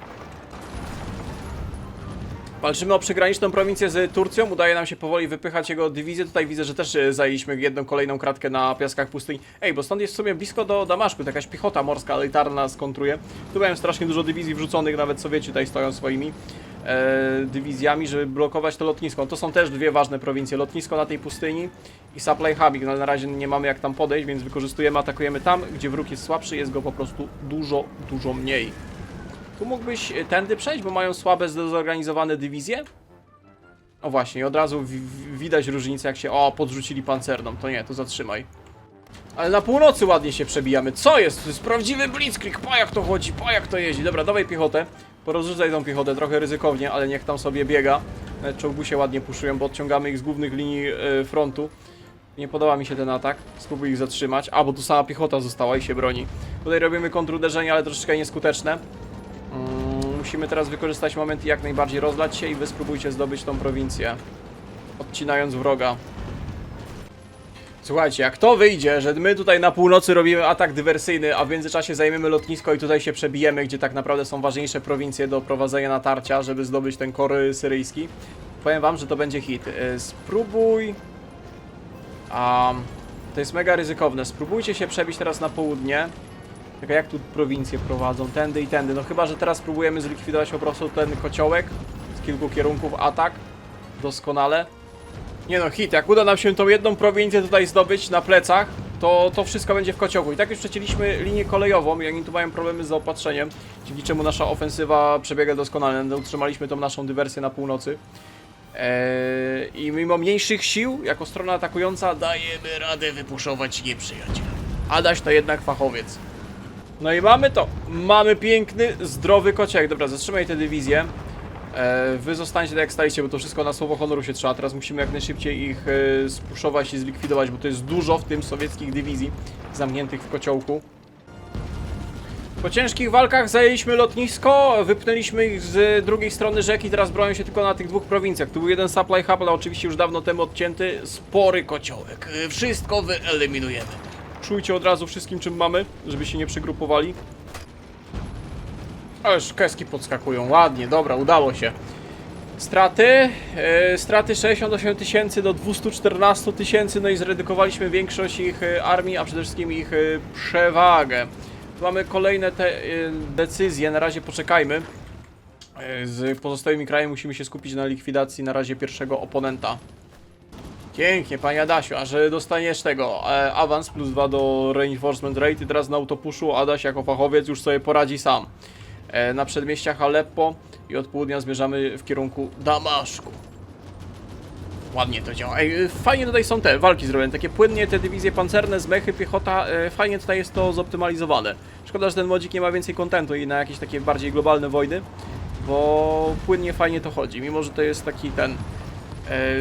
Walczymy o przygraniczną prowincję z Turcją, udaje nam się powoli wypychać jego dywizję. Tutaj widzę, że też zajęliśmy jedną kolejną kratkę na piaskach pustyni. Ej, bo stąd jest w sumie blisko do Damaszku, to jakaś piechota morska elitarna nas kontruje. Tu mają strasznie dużo dywizji wrzuconych, nawet Sowieci tutaj stoją swoimi dywizjami, żeby blokować to lotnisko. To są też dwie ważne prowincje, lotnisko na tej pustyni i supply hubik, no ale na razie nie mamy jak tam podejść, więc wykorzystujemy, atakujemy tam, gdzie wróg jest słabszy, jest go po prostu dużo mniej. Tu mógłbyś tędy przejść, bo mają słabe, zdezorganizowane dywizje? O właśnie, od razu widać różnicę, jak się... O, podrzucili pancerną. To nie, to zatrzymaj. Ale na północy ładnie się przebijamy. Co jest? To jest prawdziwy blitzkrieg. Pa jak to chodzi, pa jak to jeździ. Dobra, dawaj piechotę. Porozrzucaj tą piechotę, trochę ryzykownie, ale niech tam sobie biega. Czołgusie ładnie puszują, bo odciągamy ich z głównych linii frontu. Nie podoba mi się ten atak. Spróbuj ich zatrzymać. A, bo tu sama piechota została i się broni. Tutaj robimy kontruderzenie, ale troszeczkę nieskuteczne. musimy teraz wykorzystać moment i jak najbardziej rozlać się i wy spróbujcie zdobyć tą prowincję, odcinając wroga. Słuchajcie, jak to wyjdzie, że my tutaj na północy robimy atak dywersyjny, a w międzyczasie zajmiemy lotnisko i tutaj się przebijemy, gdzie tak naprawdę są ważniejsze prowincje do prowadzenia natarcia, żeby zdobyć ten kor syryjski, powiem wam, że to będzie hit. Spróbuj... to jest mega ryzykowne. Spróbujcie się przebić teraz na południe. Tylko jak tu prowincje prowadzą? Tędy i tędy. No chyba, że teraz spróbujemy zlikwidować po prostu ten kociołek z kilku kierunków atak. Doskonale. Nie no, hit. Jak uda nam się tą jedną prowincję tutaj zdobyć na plecach, to wszystko będzie w kociołku. I tak już przecięliśmy linię kolejową i oni tu mają problemy z zaopatrzeniem, dzięki czemu nasza ofensywa przebiega doskonale. Utrzymaliśmy tą naszą dywersję na północy. I mimo mniejszych sił, jako strona atakująca, dajemy radę wypuszować nieprzyjaciela. Adaś to jednak fachowiec. No i mamy to. Mamy piękny, zdrowy kociołek. Dobra, zatrzymaj tę dywizję. Wy zostańcie tak jak staliście, bo to wszystko na słowo honoru się trzyma. Teraz musimy jak najszybciej ich spuszować i zlikwidować, bo to jest dużo w tym sowieckich dywizji zamkniętych w kociołku. Po ciężkich walkach zajęliśmy lotnisko, wypnęliśmy ich z drugiej strony rzeki, teraz bronią się tylko na tych dwóch prowincjach. Tu był jeden supply hub, ale oczywiście już dawno temu odcięty. Spory kociołek. Wszystko wyeliminujemy. Czujcie od razu wszystkim, czym mamy, żeby się nie przygrupowali. Ależ keski podskakują, ładnie, dobra, udało się. Straty? Straty 68 000 do 214 000, no i zredukowaliśmy większość ich armii, a przede wszystkim ich przewagę. Tu mamy kolejne te decyzje, na razie poczekajmy. Z pozostałymi krajami musimy się skupić na likwidacji na razie pierwszego oponenta. Pięknie, panie Adasiu, a że dostaniesz tego awans plus 2 do reinforcement rate i teraz na autopuszu Adaś jako fachowiec już sobie poradzi sam. Na przedmieściach Aleppo i od południa zmierzamy w kierunku Damaszku. Ładnie to działa. Ej, fajnie tutaj są te walki zrobione, takie płynnie, te dywizje pancerne, zmechy, piechota, fajnie tutaj jest to zoptymalizowane. Szkoda, że ten modzik nie ma więcej kontentu i na jakieś takie bardziej globalne wojny, bo płynnie, fajnie to chodzi, mimo że to jest taki ten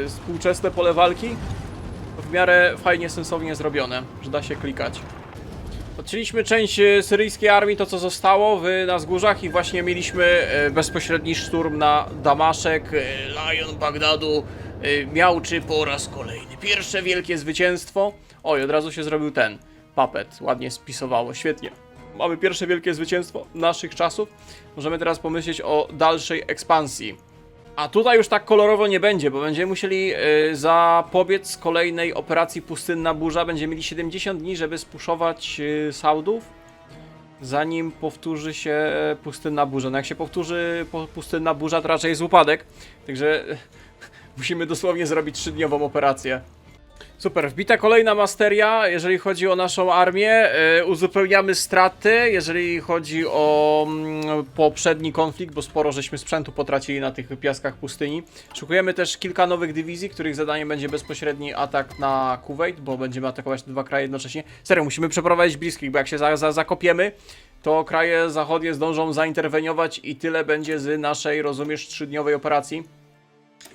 współczesne pole walki, w miarę fajnie, sensownie zrobione, że da się klikać. Odcięliśmy część syryjskiej armii, to co zostało na wzgórzach i właśnie mieliśmy bezpośredni szturm na Damaszek. Lion Bagdadu miałczy po raz kolejny. Pierwsze wielkie zwycięstwo. Oj, od razu się zrobił ten papet, ładnie spisowało, świetnie. Mamy pierwsze wielkie zwycięstwo naszych czasów. Możemy teraz pomyśleć o dalszej ekspansji. A tutaj już tak kolorowo nie będzie, bo będziemy musieli zapobiec kolejnej operacji Pustynna Burza. Będziemy mieli 70 dni, żeby spuszować Saudów, zanim powtórzy się Pustynna Burza. No jak się powtórzy Pustynna Burza, to raczej jest upadek. Także musimy dosłownie zrobić 3-dniową operację. Super, wbita kolejna masteria, jeżeli chodzi o naszą armię. Uzupełniamy straty, jeżeli chodzi o poprzedni konflikt, bo sporo żeśmy sprzętu potracili na tych piaskach pustyni. Szukujemy też kilka nowych dywizji, których zadaniem będzie bezpośredni atak na Kuwait, bo będziemy atakować te dwa kraje jednocześnie. Serio, musimy przeprowadzić bliskich, bo jak się zakopiemy, to kraje zachodnie zdążą zainterweniować i tyle będzie z naszej, rozumiesz, 3-dniowej operacji.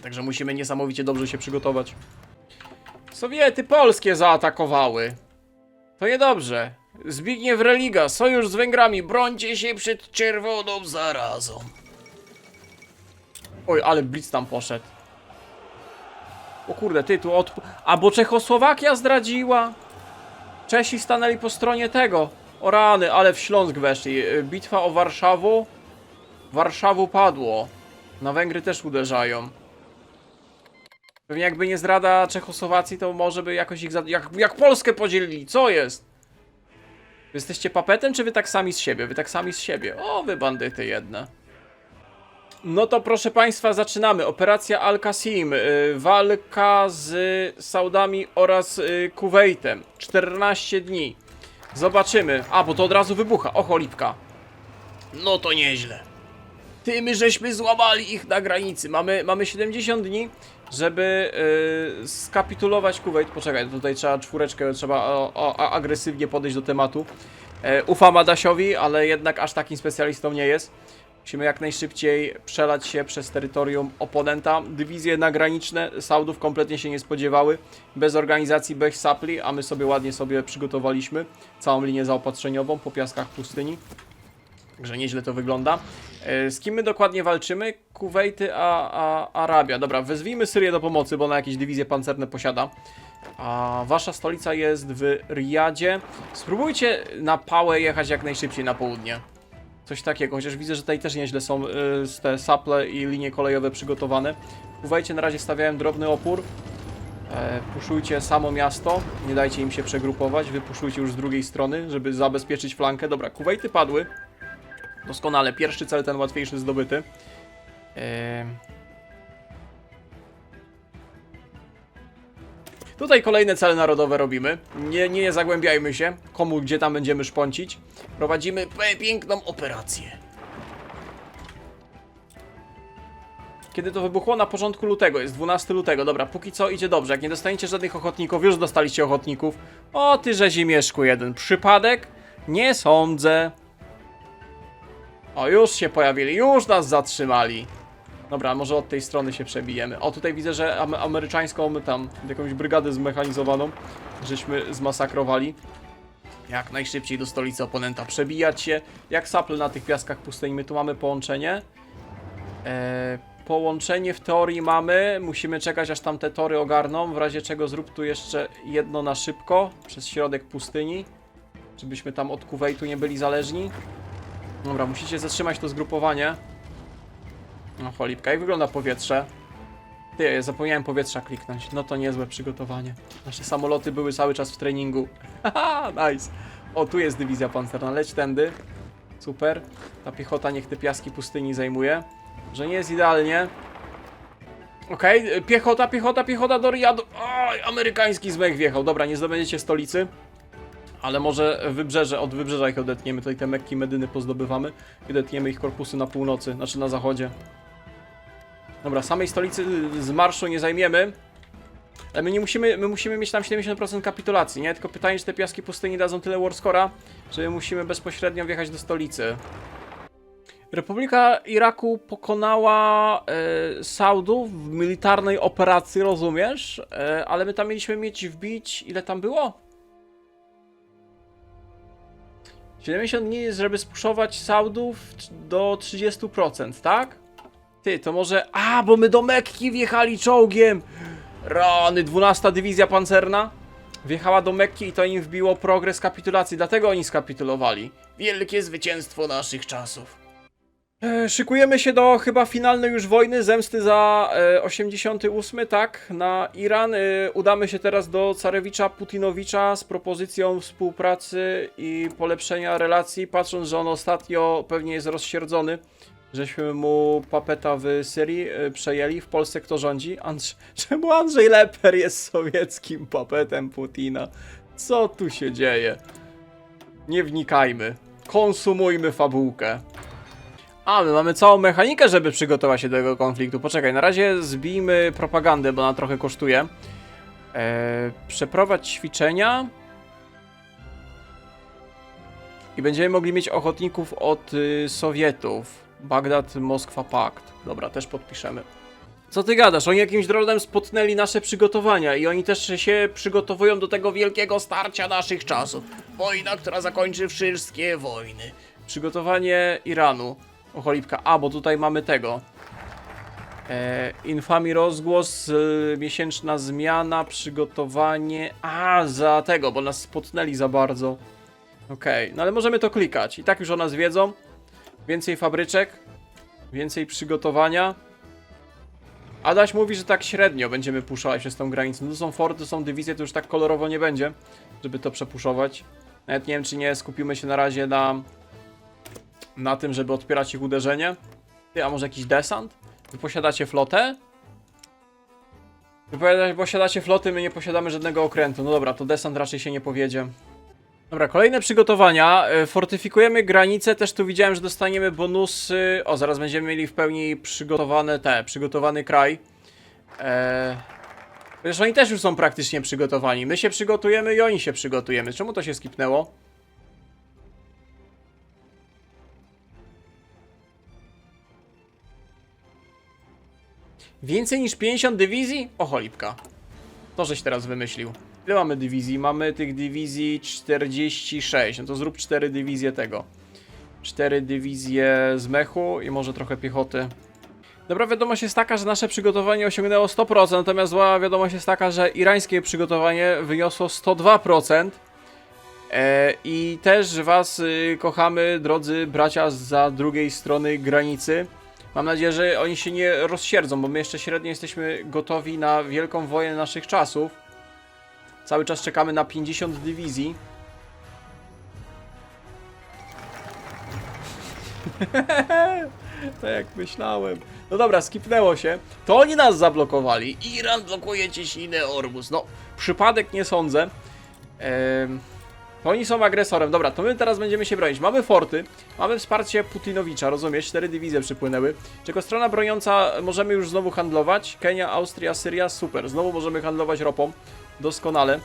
Także musimy niesamowicie dobrze się przygotować. Sowiety polskie zaatakowały. To niedobrze. Zbigniew Religa, sojusz z Węgrami. Brońcie się przed czerwoną zarazą. Oj, ale blitz tam poszedł. O kurde, ty tu A bo Czechosłowakia zdradziła. Czesi stanęli po stronie tego. O rany, ale w Śląsk weszli. Bitwa o Warszawę. Warszawu padło. Na Węgry też uderzają. Pewnie jakby nie zdrada Czechosłowacji, to może by jakoś ich jak Polskę podzielili, co jest? Wy jesteście papetem, czy wy tak sami z siebie? Wy tak sami z siebie. O, wy bandyty jedne. No to proszę państwa, zaczynamy. Operacja Al-Qasim. Walka z Saudami oraz Kuwejtem. 14 dni. Zobaczymy. A, bo to od razu wybucha. O, cholipka. No to nieźle. My żeśmy złamali ich na granicy. Mamy 70 dni, żeby skapitulować Kuwejt. Poczekaj, tutaj trzeba czwóreczkę, trzeba agresywnie podejść do tematu. Ufam Adasiowi, ale jednak aż takim specjalistą nie jest. Musimy jak najszybciej przelać się przez terytorium oponenta. Dywizje nagraniczne Saudów kompletnie się nie spodziewały. Bez organizacji, bez sapli, a my sobie ładnie przygotowaliśmy całą linię zaopatrzeniową po piaskach pustyni. Także nieźle to wygląda. Z kim my dokładnie walczymy? Kuwejty, Arabia. Dobra, wezwijmy Syrię do pomocy, bo ona jakieś dywizje pancerne posiada. A wasza stolica jest w Riyadzie. Spróbujcie na pałę jechać jak najszybciej na południe. Coś takiego, chociaż widzę, że tutaj też nieźle są te saple i linie kolejowe przygotowane. W Kuwejcie na razie stawiałem drobny opór. Puszujcie samo miasto, nie dajcie im się przegrupować, wypuszujcie już z drugiej strony, żeby zabezpieczyć flankę. Dobra, Kuwejty padły. Doskonale, pierwszy cel ten łatwiejszy zdobyty. Tutaj kolejne cele narodowe robimy. Nie zagłębiajmy się, komu gdzie tam będziemy szpącić. Prowadzimy piękną operację. Kiedy to wybuchło? Na początku lutego, jest 12 lutego. Dobra, póki co idzie dobrze. Jak nie dostaniecie żadnych ochotników, już dostaliście ochotników. O, ty rzezimieszku jeden. Przypadek? Nie sądzę. O, już się pojawili, już nas zatrzymali. Dobra, może od tej strony się przebijemy. O, tutaj widzę, że amerykańską tam, jakąś brygadę zmechanizowaną, żeśmy zmasakrowali. Jak najszybciej do stolicy oponenta przebijać się. Jak saple na tych piaskach pustyni, my tu mamy połączenie. Połączenie w teorii mamy. Musimy czekać, aż tam te tory ogarną. W razie czego zrób tu jeszcze jedno na szybko, przez środek pustyni. Żebyśmy tam od Kuwejtu nie byli zależni. Dobra, musicie zatrzymać to zgrupowanie. No cholipka, jak wygląda powietrze? Ty, ja zapomniałem powietrza kliknąć. No to niezłe przygotowanie. Nasze samoloty były cały czas w treningu. Haha, nice. O, tu jest dywizja pancerna, leć tędy. Super. Ta piechota niech te piaski pustyni zajmuje. Że nie jest idealnie. Okej, piechota do Riyadu. Oj, amerykański zmech wjechał. Dobra, nie zdobędziecie stolicy. Ale może wybrzeże, od wybrzeża ich odetniemy. Tutaj te Mekki, Medyny pozdobywamy. I odetniemy ich korpusy na północy, znaczy na zachodzie. Dobra, samej stolicy z marszu nie zajmiemy. Ale my musimy mieć tam 70% kapitulacji, nie? Tylko pytanie, czy te piaski pustyni dadzą tyle warscora, że musimy bezpośrednio wjechać do stolicy. Republika Iraku pokonała Saudów w militarnej operacji, rozumiesz? Ale my tam mieliśmy wbić, ile tam było? 70 dni jest, żeby spuszować Saudów do 30%, tak? Ty, to może... A, bo my do Mekki wjechali czołgiem! Rany, 12 dywizja pancerna wjechała do Mekki i to im wbiło progres kapitulacji, dlatego oni skapitulowali. Wielkie zwycięstwo naszych czasów. Szykujemy się do chyba finalnej już wojny, zemsty za 88, tak, na Iran. Udamy się teraz do carewicza Putinowicza z propozycją współpracy i polepszenia relacji, patrząc, że on ostatnio pewnie jest rozsierdzony. Żeśmy mu papeta w Syrii przejęli. W Polsce kto rządzi? Czemu Andrzej Leper jest sowieckim papetem Putina? Co tu się dzieje? Nie wnikajmy. Konsumujmy fabułkę. A, my mamy całą mechanikę, żeby przygotować się do tego konfliktu. Poczekaj, na razie zbijmy propagandę, bo ona trochę kosztuje. Przeprowadź ćwiczenia. I będziemy mogli mieć ochotników od Sowietów. Bagdad, Moskwa, Pakt. Dobra, też podpiszemy. Co ty gadasz? Oni jakimś drodem spotnęli nasze przygotowania i oni też się przygotowują do tego wielkiego starcia naszych czasów. Wojna, która zakończy wszystkie wojny. Przygotowanie Iranu. O cholipka. A, bo tutaj mamy tego. Infami rozgłos, miesięczna zmiana, przygotowanie. A, za tego, bo nas spotnęli za bardzo. Okej, no ale możemy to klikać. I tak już o nas wiedzą. Więcej fabryczek, więcej przygotowania. Adaś mówi, że tak średnio będziemy puszować przez tą granicę. No to są forty, to są dywizje, to już tak kolorowo nie będzie, żeby to przepuszować. Nawet nie wiem, czy nie skupimy się na razie na tym, żeby odpierać ich uderzenie. Ty, a może jakiś desant? Wy posiadacie flotę? Wy posiadacie floty, my nie posiadamy żadnego okrętu. No dobra, to desant raczej się nie powiedzie. Dobra, kolejne przygotowania. Fortyfikujemy granicę. Też tu widziałem, że dostaniemy bonusy. O, zaraz będziemy mieli w pełni przygotowany kraj. Przecież oni też już są praktycznie przygotowani. My się przygotujemy i oni się przygotujemy. Czemu to się skipnęło? Więcej niż 50 dywizji? O cholipka. To żeś teraz wymyślił. Ile mamy dywizji? Mamy tych dywizji 46. No to zrób 4 dywizje tego. 4 dywizje z mechu i może trochę piechoty. Dobra wiadomość jest taka, że nasze przygotowanie osiągnęło 100%, natomiast zła wiadomość jest taka, że irańskie przygotowanie wyniosło 102%. I też was kochamy, drodzy bracia zza drugiej strony granicy. Mam nadzieję, że oni się nie rozsierdzą, bo my jeszcze średnio jesteśmy gotowi na wielką wojnę naszych czasów. Cały czas czekamy na 50 dywizji. Tak jak myślałem. No dobra, skipnęło się. To oni nas zablokowali. Iran blokuje cieśninę Ormus. No, przypadek nie sądzę. To oni są agresorem. Dobra, to my teraz będziemy się bronić. Mamy forty, mamy wsparcie Putinowicza, rozumiesz? 4 dywizje przypłynęły. Czego strona broniąca, możemy już znowu handlować. Kenia, Austria, Syria, super. Znowu możemy handlować ropą. Doskonale.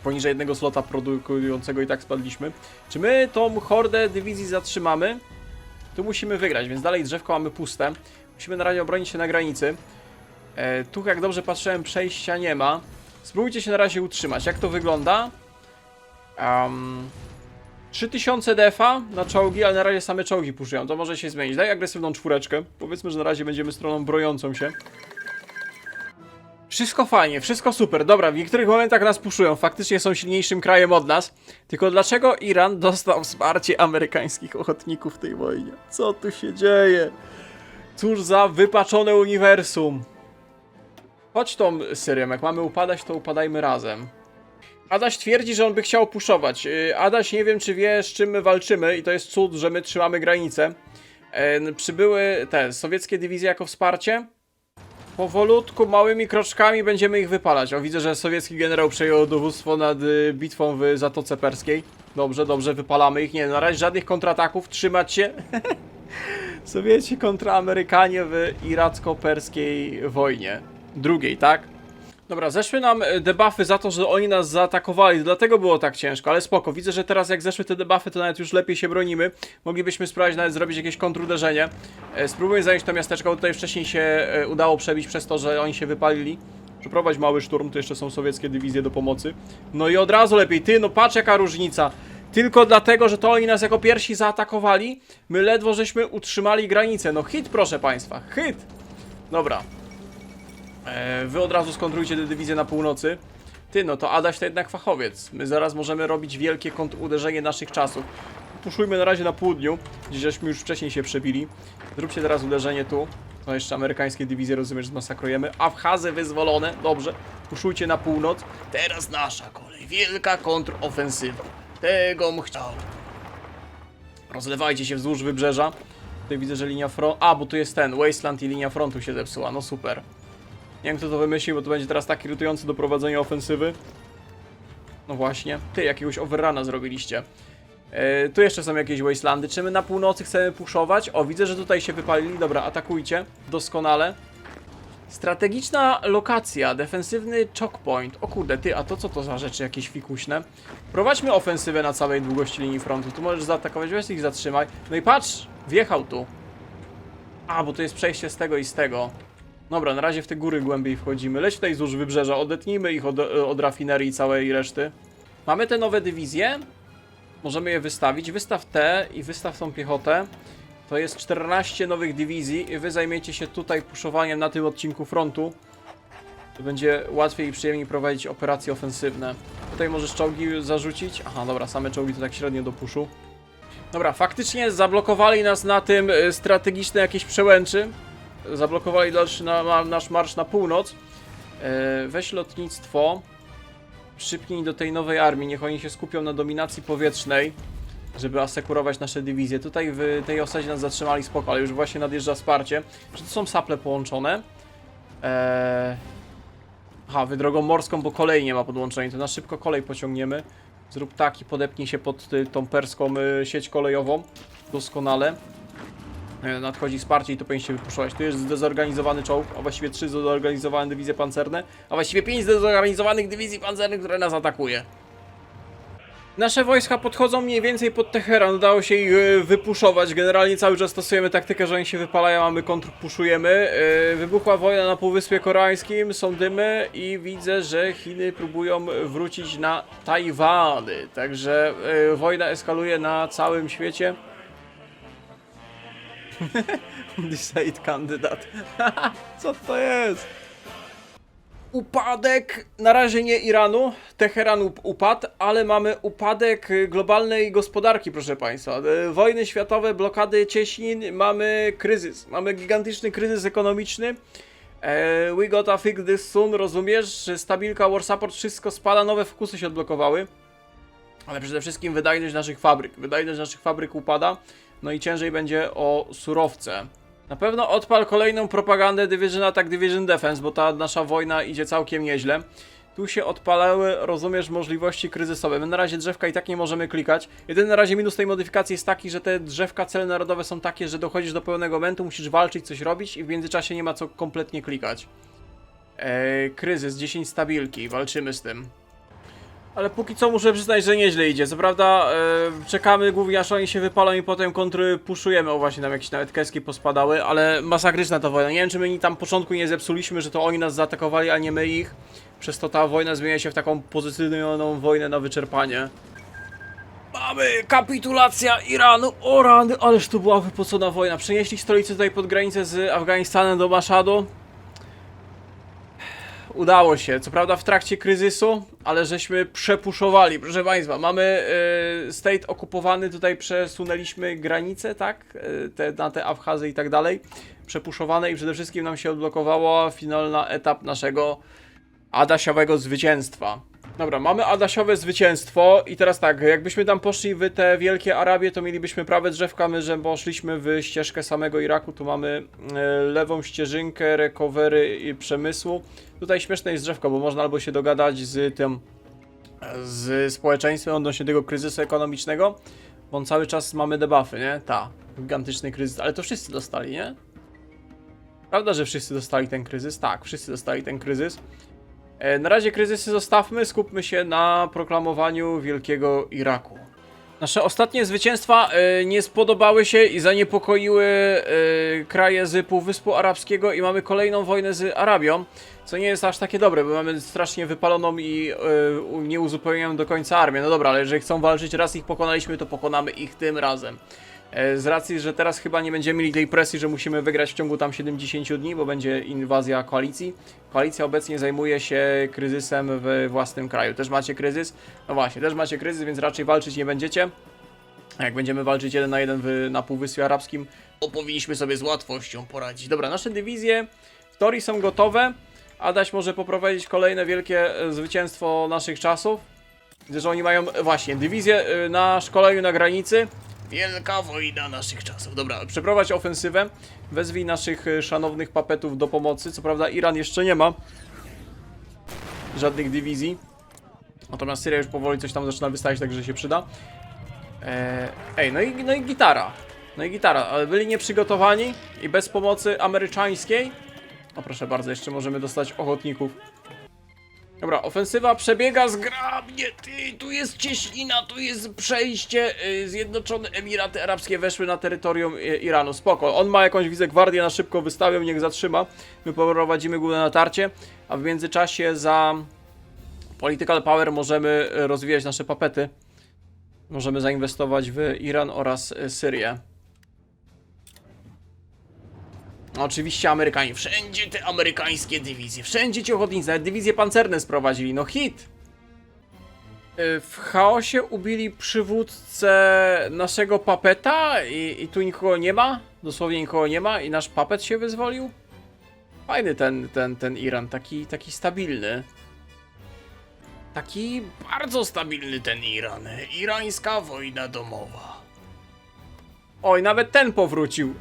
Poniżej jednego slota produkującego i tak spadliśmy. Czy my tą hordę dywizji zatrzymamy? Tu musimy wygrać, więc dalej drzewko mamy puste. Musimy na razie obronić się na granicy. Tu, jak dobrze patrzyłem, przejścia nie ma. Spróbujcie się na razie utrzymać. Jak to wygląda? 3000 defa na czołgi, ale na razie same czołgi puszują. To może się zmienić. Daj agresywną czwóreczkę. Powiedzmy, że na razie będziemy stroną broniącą się. Wszystko fajnie, wszystko super. Dobra, w niektórych momentach nas puszują. Faktycznie są silniejszym krajem od nas. Tylko dlaczego Iran dostał wsparcie amerykańskich ochotników w tej wojnie? Co tu się dzieje? Cóż za wypaczone uniwersum. Chodź tą Syrią. Jak mamy upadać, to upadajmy razem. Adaś twierdzi, że on by chciał puszować. Adaś nie wiem, czy wie, z czym my walczymy i to jest cud, że my trzymamy granicę. Przybyły te sowieckie dywizje jako wsparcie. Powolutku, małymi kroczkami będziemy ich wypalać. O, widzę, że sowiecki generał przejął dowództwo nad bitwą w Zatoce Perskiej. Dobrze, dobrze, wypalamy ich. Nie, na razie żadnych kontrataków, trzymać się. Sowieci kontra Amerykanie w iracko-perskiej wojnie. Drugiej, tak? Dobra, zeszły nam debuffy za to, że oni nas zaatakowali, dlatego było tak ciężko, ale spoko. Widzę, że teraz jak zeszły te debuffy, to nawet już lepiej się bronimy. Moglibyśmy spróbować nawet zrobić jakieś kontruderzenie. Spróbujmy zająć to miasteczko, bo tutaj wcześniej się udało przebić przez to, że oni się wypalili. Przeprowadź mały szturm, tu jeszcze są sowieckie dywizje do pomocy. No i od razu lepiej, ty, no patrz jaka różnica. Tylko dlatego, że to oni nas jako pierwsi zaatakowali, my ledwo żeśmy utrzymali granicę. No hit, proszę państwa, hit. Dobra. Wy od razu skontrujcie tę dywizję na północy. Ty, no to Adaś to jednak fachowiec. My zaraz możemy robić wielkie kontruderzenie naszych czasów. Puszujmy na razie na południu, gdzie żeśmy już wcześniej się przebili. Zróbcie teraz uderzenie tu. To jeszcze amerykańskie dywizje, rozumiesz, zmasakrujemy. Abchazy wyzwolone, dobrze. Puszujcie na północ. Teraz nasza kolej. Wielka kontrofensywa. Tego bym chciał. Rozlewajcie się wzdłuż wybrzeża. Tutaj widzę, że linia frontu... A, bo tu jest ten, Wasteland i linia frontu się zepsuła. No super. Nie wiem, kto to wymyślił, bo to będzie teraz tak irytujące do prowadzenia ofensywy. No właśnie. Ty, jakiegoś overruna zrobiliście. Tu jeszcze są jakieś wastelandy. Czy my na północy chcemy puszować? O, widzę, że tutaj się wypalili. Dobra, atakujcie. Doskonale. Strategiczna lokacja. Defensywny choke point. O kurde, ty, a to co to za rzeczy jakieś fikuśne? Prowadźmy ofensywę na całej długości linii frontu. Tu możesz zaatakować, weź ich zatrzymaj. No i patrz, wjechał tu. A, bo to jest przejście z tego i z tego. Dobra, na razie w te góry głębiej wchodzimy. Leć tutaj wzdłuż wybrzeża, odetnijmy ich od rafinerii i całej reszty. Mamy te nowe dywizje. Możemy je wystawić. Wystaw te i wystaw tą piechotę. To jest 14 nowych dywizji i wy zajmiecie się tutaj puszowaniem na tym odcinku frontu. To będzie łatwiej i przyjemniej prowadzić operacje ofensywne. Tutaj możesz czołgi zarzucić. Aha, dobra, same czołgi to tak średnio do puszu. Dobra, faktycznie zablokowali nas na tym strategiczne jakieś przełęczy. Zablokowali nasz marsz na północ. Weź lotnictwo. Szybnij do tej nowej armii. Niech oni się skupią na dominacji powietrznej, żeby asekurować nasze dywizje. Tutaj w tej osadzie nas zatrzymali, spoko, ale już właśnie nadjeżdża wsparcie. Czy to są saple połączone? Aha, wy drogą morską, bo kolei nie ma podłączonej. To na szybko kolej pociągniemy. Zrób tak i podepnij się pod tą perską sieć kolejową. Doskonale. Nadchodzi wsparcie i to powinien się wypuszczać. Tu jest zdezorganizowany czołg, a właściwie 3 zdezorganizowane dywizje pancerne, a właściwie 5 zdezorganizowanych dywizji pancernych, które nas atakuje. Nasze wojska podchodzą mniej więcej pod Teheran, udało się ich wypuszować. Generalnie cały czas stosujemy taktykę, że oni się wypalają, a my kontrpuszujemy. Wybuchła wojna na Półwyspie Koreańskim, są dymy i widzę, że Chiny próbują wrócić na Tajwany. Także wojna eskaluje na całym świecie. Decide kandydat. Co to jest? Upadek, na razie nie Iranu, Teheran upadł, ale mamy upadek globalnej gospodarki, proszę Państwa. Wojny światowe, blokady cieśnin, mamy kryzys, mamy gigantyczny kryzys ekonomiczny. We gotta fix this soon, rozumiesz, że stabilka, war support, wszystko spada, nowe fokusy się odblokowały. Ale przede wszystkim wydajność naszych fabryk upada, no i ciężej będzie o surowce. Na pewno odpal kolejną propagandę Division Attack, Division Defense, bo ta nasza wojna idzie całkiem nieźle. Tu się odpalały, rozumiesz, możliwości kryzysowe. My na razie drzewka i tak nie możemy klikać. Jedyny na razie minus tej modyfikacji jest taki, że te drzewka cele narodowe są takie, że dochodzisz do pełnego momentu, musisz walczyć, coś robić i w międzyczasie nie ma co kompletnie klikać. Kryzys, 10 stabilki, walczymy z tym. Ale póki co muszę przyznać, że nieźle idzie. Co prawda czekamy głównie aż oni się wypalą i potem kontrypuszujemy. O właśnie, nam jakieś nawet keski pospadały, ale masakryczna ta wojna. Nie wiem, czy my tam początku nie zepsuliśmy, że to oni nas zaatakowali, a nie my ich. Przez to ta wojna zmienia się w taką pozytywną wojnę na wyczerpanie. Mamy kapitulacja Iranu. O rany, ależ to była wypocona wojna. Przenieśli stolicę tutaj pod granicę z Afganistanem do Maszadu. Udało się, co prawda w trakcie kryzysu, ale żeśmy przepuszowali, proszę Państwa, mamy state okupowany, tutaj przesunęliśmy granice, tak, na te Abchazy i tak dalej, przepuszowane i przede wszystkim nam się odblokowało finalny etap naszego Adasiowego zwycięstwa. Dobra, mamy Adasiowe zwycięstwo i teraz tak, jakbyśmy tam poszli w te wielkie Arabie, to mielibyśmy prawe drzewka, my, że poszliśmy w ścieżkę samego Iraku, tu mamy lewą ścieżynkę, recovery i przemysłu. Tutaj śmieszne jest drzewko, bo można albo się dogadać z tym, z społeczeństwem odnośnie tego kryzysu ekonomicznego, bo on cały czas mamy debuffy, nie? Gigantyczny kryzys, ale to wszyscy dostali, nie? Prawda, że wszyscy dostali ten kryzys? Tak, wszyscy dostali ten kryzys. Na razie kryzysy zostawmy, skupmy się na proklamowaniu Wielkiego Iraku. Nasze ostatnie zwycięstwa nie spodobały się i zaniepokoiły kraje z Półwyspu Arabskiego i mamy kolejną wojnę z Arabią, co nie jest aż takie dobre, bo mamy strasznie wypaloną i nieuzupełnioną do końca armię. No dobra, ale jeżeli chcą walczyć, raz ich pokonaliśmy, to pokonamy ich tym razem. Z racji, że teraz chyba nie będziemy mieli tej presji, że musimy wygrać w ciągu tam 70 dni, bo będzie inwazja koalicji. Koalicja obecnie zajmuje się kryzysem w własnym kraju. Też macie kryzys? No właśnie, też macie kryzys, więc raczej walczyć nie będziecie. A jak będziemy walczyć 1 na 1 na Półwyspie Arabskim, to powinniśmy sobie z łatwością poradzić. Dobra, nasze dywizje w teorii są gotowe. Adaś może poprowadzić kolejne wielkie zwycięstwo naszych czasów. Widzę, że oni mają właśnie dywizję na szkoleniu na granicy. Wielka wojna naszych czasów. Dobra, przeprowadź ofensywę. Wezwij naszych szanownych papetów do pomocy. Co prawda Iran jeszcze nie ma żadnych dywizji. Natomiast Syria już powoli coś tam zaczyna wystawić, także się przyda. No i gitara. No i gitara, ale byli nieprzygotowani i bez pomocy amerykańskiej. O proszę bardzo, jeszcze możemy dostać ochotników. Dobra, ofensywa przebiega zgrabnie, tu jest cieśnina, tu jest przejście, Zjednoczone Emiraty Arabskie weszły na terytorium Iranu, spoko, on ma jakąś, widzę, gwardię na szybko wystawią, niech zatrzyma, my poprowadzimy główne natarcie, a w międzyczasie za Political Power możemy rozwijać nasze papety, możemy zainwestować w Iran oraz Syrię. Oczywiście Amerykanie, wszędzie te amerykańskie dywizje, wszędzie ci ochotnicy, nawet dywizje pancerne sprowadzili, no hit! W chaosie ubili przywódcę naszego papeta i tu nikogo nie ma, dosłownie nikogo nie ma i nasz papet się wyzwolił? Fajny ten Iran, taki stabilny. Taki bardzo stabilny ten Iran, irańska wojna domowa. Oj, nawet ten powrócił.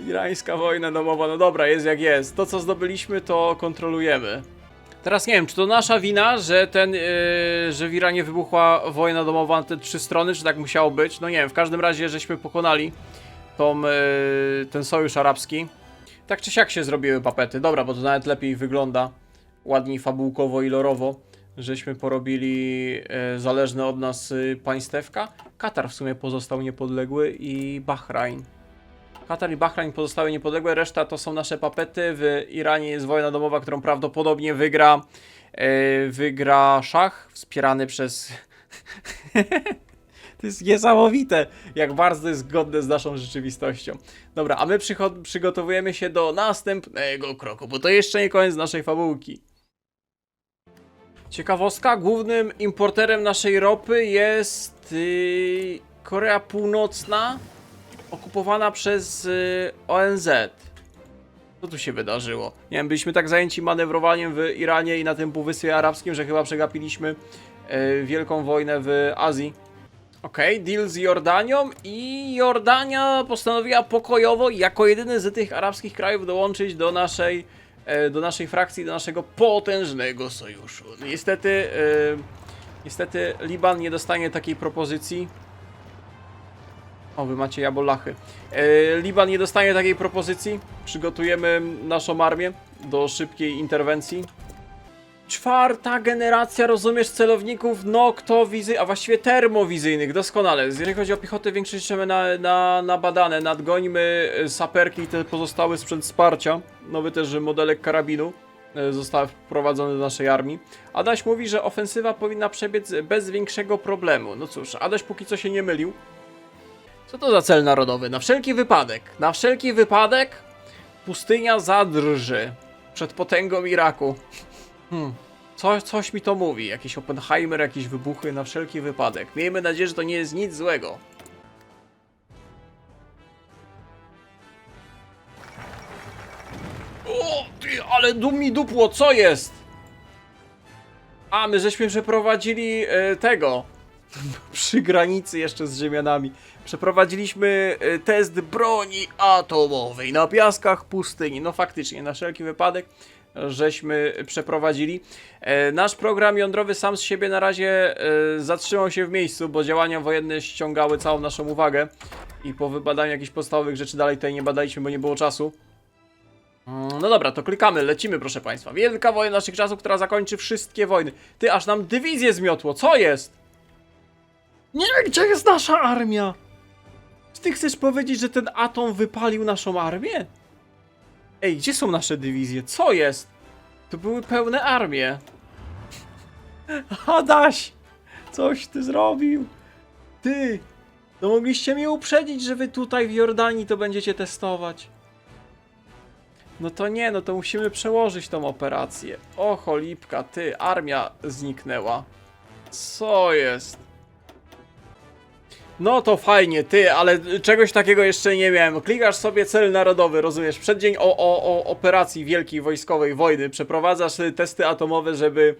Irańska wojna domowa, no dobra, jest jak jest. To co zdobyliśmy, to kontrolujemy. Teraz nie wiem, czy to nasza wina, że że w Iranie wybuchła wojna domowa na te 3 strony, czy tak musiało być? No nie wiem, w każdym razie żeśmy pokonali ten sojusz arabski. Tak czy siak się zrobiły papety. Dobra, bo to nawet lepiej wygląda. Ładniej fabułkowo i lorowo. Żeśmy porobili zależne od nas państewka. Katar w sumie pozostał niepodległy i Bahrajn. Katar i Bahrajn pozostały niepodległe, reszta to są nasze papety. W Iranie jest wojna domowa, którą prawdopodobnie wygra Szach, wspierany przez To jest niesamowite, jak bardzo jest zgodne z naszą rzeczywistością. Dobra, a my przygotowujemy się do następnego kroku, bo to jeszcze nie koniec naszej fabułki. Ciekawostka, głównym importerem naszej ropy jest Korea Północna, okupowana przez ONZ. Co tu się wydarzyło? Nie wiem, byliśmy tak zajęci manewrowaniem w Iranie i na tym Półwyspie Arabskim, że chyba przegapiliśmy wielką wojnę w Azji. Okej, deal z Jordanią i Jordania postanowiła pokojowo jako jedyny z tych arabskich krajów dołączyć do naszej frakcji, do naszego potężnego sojuszu. Niestety Liban nie dostanie takiej propozycji. O, wy macie jabolachy. Liban nie dostanie takiej propozycji. Przygotujemy naszą armię do szybkiej interwencji. 4. generacja, rozumiesz, celowników noktowizyjnych, a właściwie termowizyjnych, doskonale. Jeżeli chodzi o piechotę, większość liczymy na badane. Nadgońmy saperki i te pozostałe sprzęt wsparcia. Nowy też modelek karabinu został wprowadzony do naszej armii. Adaś mówi, że ofensywa powinna przebiec bez większego problemu. No cóż, Adaś póki co się nie mylił. Co to za cel narodowy? Na wszelki wypadek pustynia zadrży przed potęgą Iraku. Coś mi to mówi. Jakiś Oppenheimer, jakieś wybuchy na wszelki wypadek. Miejmy nadzieję, że to nie jest nic złego. O, ty, ale mi dupło, co jest? A, my żeśmy przeprowadzili tego. Przy granicy jeszcze z Rzymianami. Przeprowadziliśmy test broni atomowej na piaskach pustyni. No faktycznie, na wszelki wypadek żeśmy przeprowadzili. Nasz program jądrowy sam z siebie na razie zatrzymał się w miejscu, bo działania wojenne ściągały całą naszą uwagę. I po wybadaniu jakichś podstawowych rzeczy dalej tutaj nie badaliśmy, bo nie było czasu. No dobra, to klikamy, lecimy, proszę państwa. Wielka wojna naszych czasów, która zakończy wszystkie wojny. Ty, aż nam dywizję zmiotło, co jest? Nie, gdzie jest nasza armia? Czy ty chcesz powiedzieć, że ten atom wypalił naszą armię? Ej, gdzie są nasze dywizje? Co jest? To były pełne armie. Adaś! Coś ty zrobił. Ty! No mogliście mnie uprzedzić, że wy tutaj w Jordanii to będziecie testować. No to nie, no to musimy przełożyć tą operację. O cholipka, ty, armia zniknęła. Co jest? No to fajnie, ty, ale czegoś takiego jeszcze nie miałem. Klikasz sobie cel narodowy, rozumiesz? Przeddzień o operacji wielkiej wojskowej wojny. Przeprowadzasz testy atomowe, żeby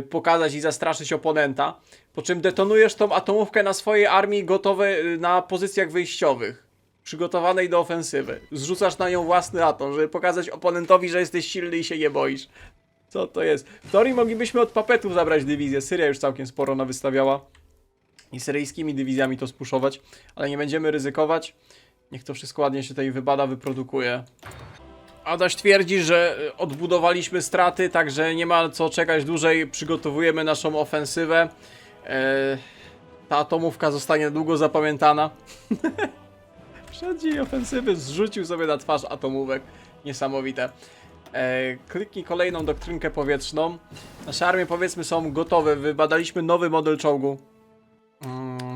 pokazać i zastraszyć oponenta. Po czym detonujesz tą atomówkę na swojej armii gotowe na pozycjach wyjściowych. Przygotowanej do ofensywy. Zrzucasz na nią własny atom, żeby pokazać oponentowi, że jesteś silny i się nie boisz. Co to jest? W teorii moglibyśmy od papetów zabrać dywizję. Syria już całkiem sporo nawystawiała. I syryjskimi dywizjami to spuszować, ale nie będziemy ryzykować. Niech to wszystko ładnie się tutaj wybada, wyprodukuje. Adaś twierdzi, że odbudowaliśmy straty, także nie ma co czekać dłużej. Przygotowujemy naszą ofensywę. Ta atomówka zostanie długo zapamiętana. Przeddzień ofensywy zrzucił sobie na twarz atomówek. Niesamowite. Kliknij kolejną doktrynkę powietrzną. Nasze armie, powiedzmy, są gotowe. Wybadaliśmy nowy model czołgu.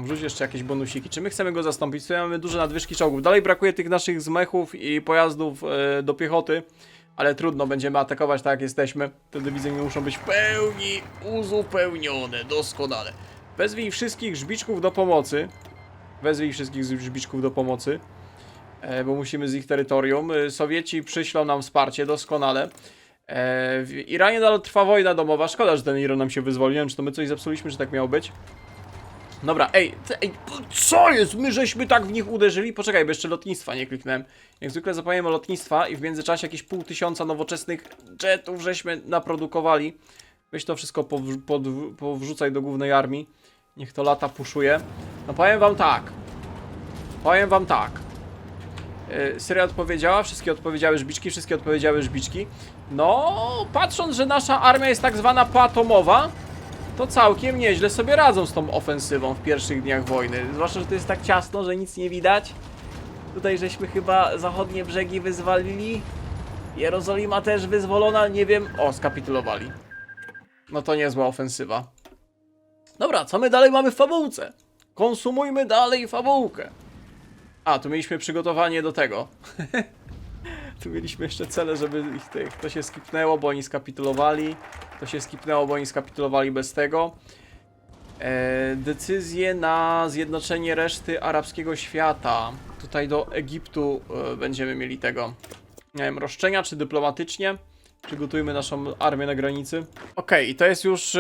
Wrzuć jeszcze jakieś bonusiki. Czy my chcemy go zastąpić? Tutaj mamy duże nadwyżki czołgów. Dalej brakuje tych naszych zmechów i pojazdów do piechoty. Ale trudno, będziemy atakować tak jak jesteśmy. Te dywizje nie muszą być w pełni uzupełnione. Doskonale. Wezwij wszystkich żbiczków do pomocy. Bo musimy z ich terytorium. Sowieci przyślą nam wsparcie, doskonale. W Iranie nadal trwa wojna domowa. Szkoda, że ten Iran nam się wyzwolił. Nie wiem, czy to my coś zepsuliśmy, że tak miało być. Dobra, ej, co jest? My żeśmy tak w nich uderzyli? Poczekaj, bo jeszcze lotnictwa nie kliknąłem. Jak zwykle zapomniałem o lotnictwa i w międzyczasie jakieś 500 nowoczesnych jetów żeśmy naprodukowali. Weź to wszystko powrzucaj do głównej armii. Niech to lata puszuje. No powiem wam tak. Syria odpowiedziała, wszystkie odpowiedziały żbiczki. No, patrząc, że nasza armia jest tak zwana poatomowa, to całkiem nieźle sobie radzą z tą ofensywą w pierwszych dniach wojny. Zwłaszcza, że to jest tak ciasno, że nic nie widać. Tutaj żeśmy chyba zachodnie brzegi wyzwolili. Jerozolima też wyzwolona, nie wiem. O, skapitulowali. No to niezła ofensywa. Dobra, co my dalej mamy w fabułce? konsumujmy dalej fabułkę. A, tu mieliśmy przygotowanie do tego. Tu mieliśmy jeszcze cele, żeby ich to się skipnęło, bo oni skapitulowali. To się skipnęło, bo oni skapitulowali bez tego. Decyzje na zjednoczenie reszty arabskiego świata. Tutaj do Egiptu będziemy mieli tego. Nie wiem, roszczenia czy dyplomatycznie. Przygotujmy naszą armię na granicy. Okej, i to jest już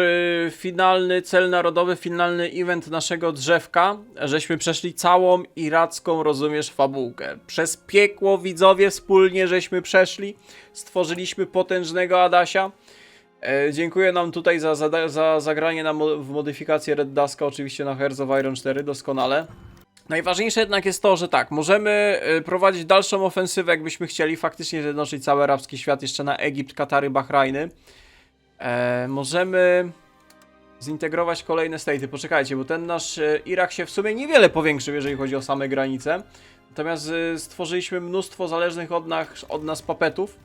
finalny cel narodowy, finalny event naszego drzewka. Żeśmy przeszli całą iracką, rozumiesz, fabułkę. Przez piekło, widzowie, wspólnie żeśmy przeszli. Stworzyliśmy potężnego Adasia. Dziękuję nam tutaj za zagranie w modyfikację Red Duska, oczywiście na Hearts of Iron 4, doskonale. Najważniejsze jednak jest to, że tak, możemy prowadzić dalszą ofensywę, jakbyśmy chcieli faktycznie zjednoczyć cały arabski świat jeszcze na Egipt, Katary, Bahrajny. Możemy zintegrować kolejne staty. Poczekajcie, bo ten nasz Irak się w sumie niewiele powiększył, jeżeli chodzi o same granice. Natomiast stworzyliśmy mnóstwo zależnych od nas papetów,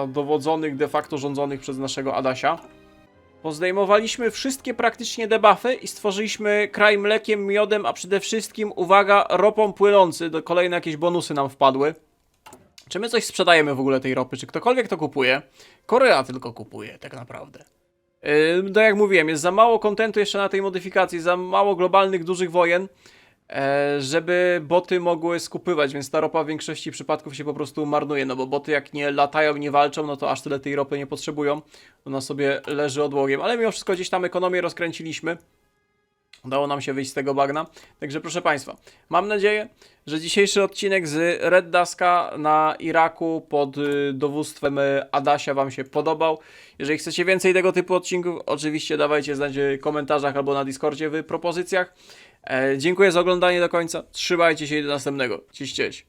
dowodzonych, de facto rządzonych przez naszego Adasia. Pozdejmowaliśmy wszystkie praktycznie debuffy i stworzyliśmy kraj mlekiem, miodem, a przede wszystkim, uwaga, ropą płynący. Kolejne jakieś bonusy nam wpadły. Czy my coś sprzedajemy w ogóle tej ropy? Czy ktokolwiek to kupuje? Korea tylko kupuje, tak naprawdę. Tak jak mówiłem, jest za mało kontentu jeszcze na tej modyfikacji, za mało globalnych, dużych wojen, żeby boty mogły skupywać, więc ta ropa w większości przypadków się po prostu marnuje, no bo boty jak nie latają, nie walczą, no to aż tyle tej ropy nie potrzebują. Ona sobie leży odłogiem, ale mimo wszystko gdzieś tam ekonomię rozkręciliśmy. Udało nam się wyjść z tego bagna. Także proszę Państwa, mam nadzieję, że dzisiejszy odcinek z Red Duska na Iraku pod dowództwem Adasia Wam się podobał. Jeżeli chcecie więcej tego typu odcinków, oczywiście dawajcie znać w komentarzach albo na Discordzie w propozycjach. Dziękuję za oglądanie do końca. Trzymajcie się i do następnego. Cześć, cześć.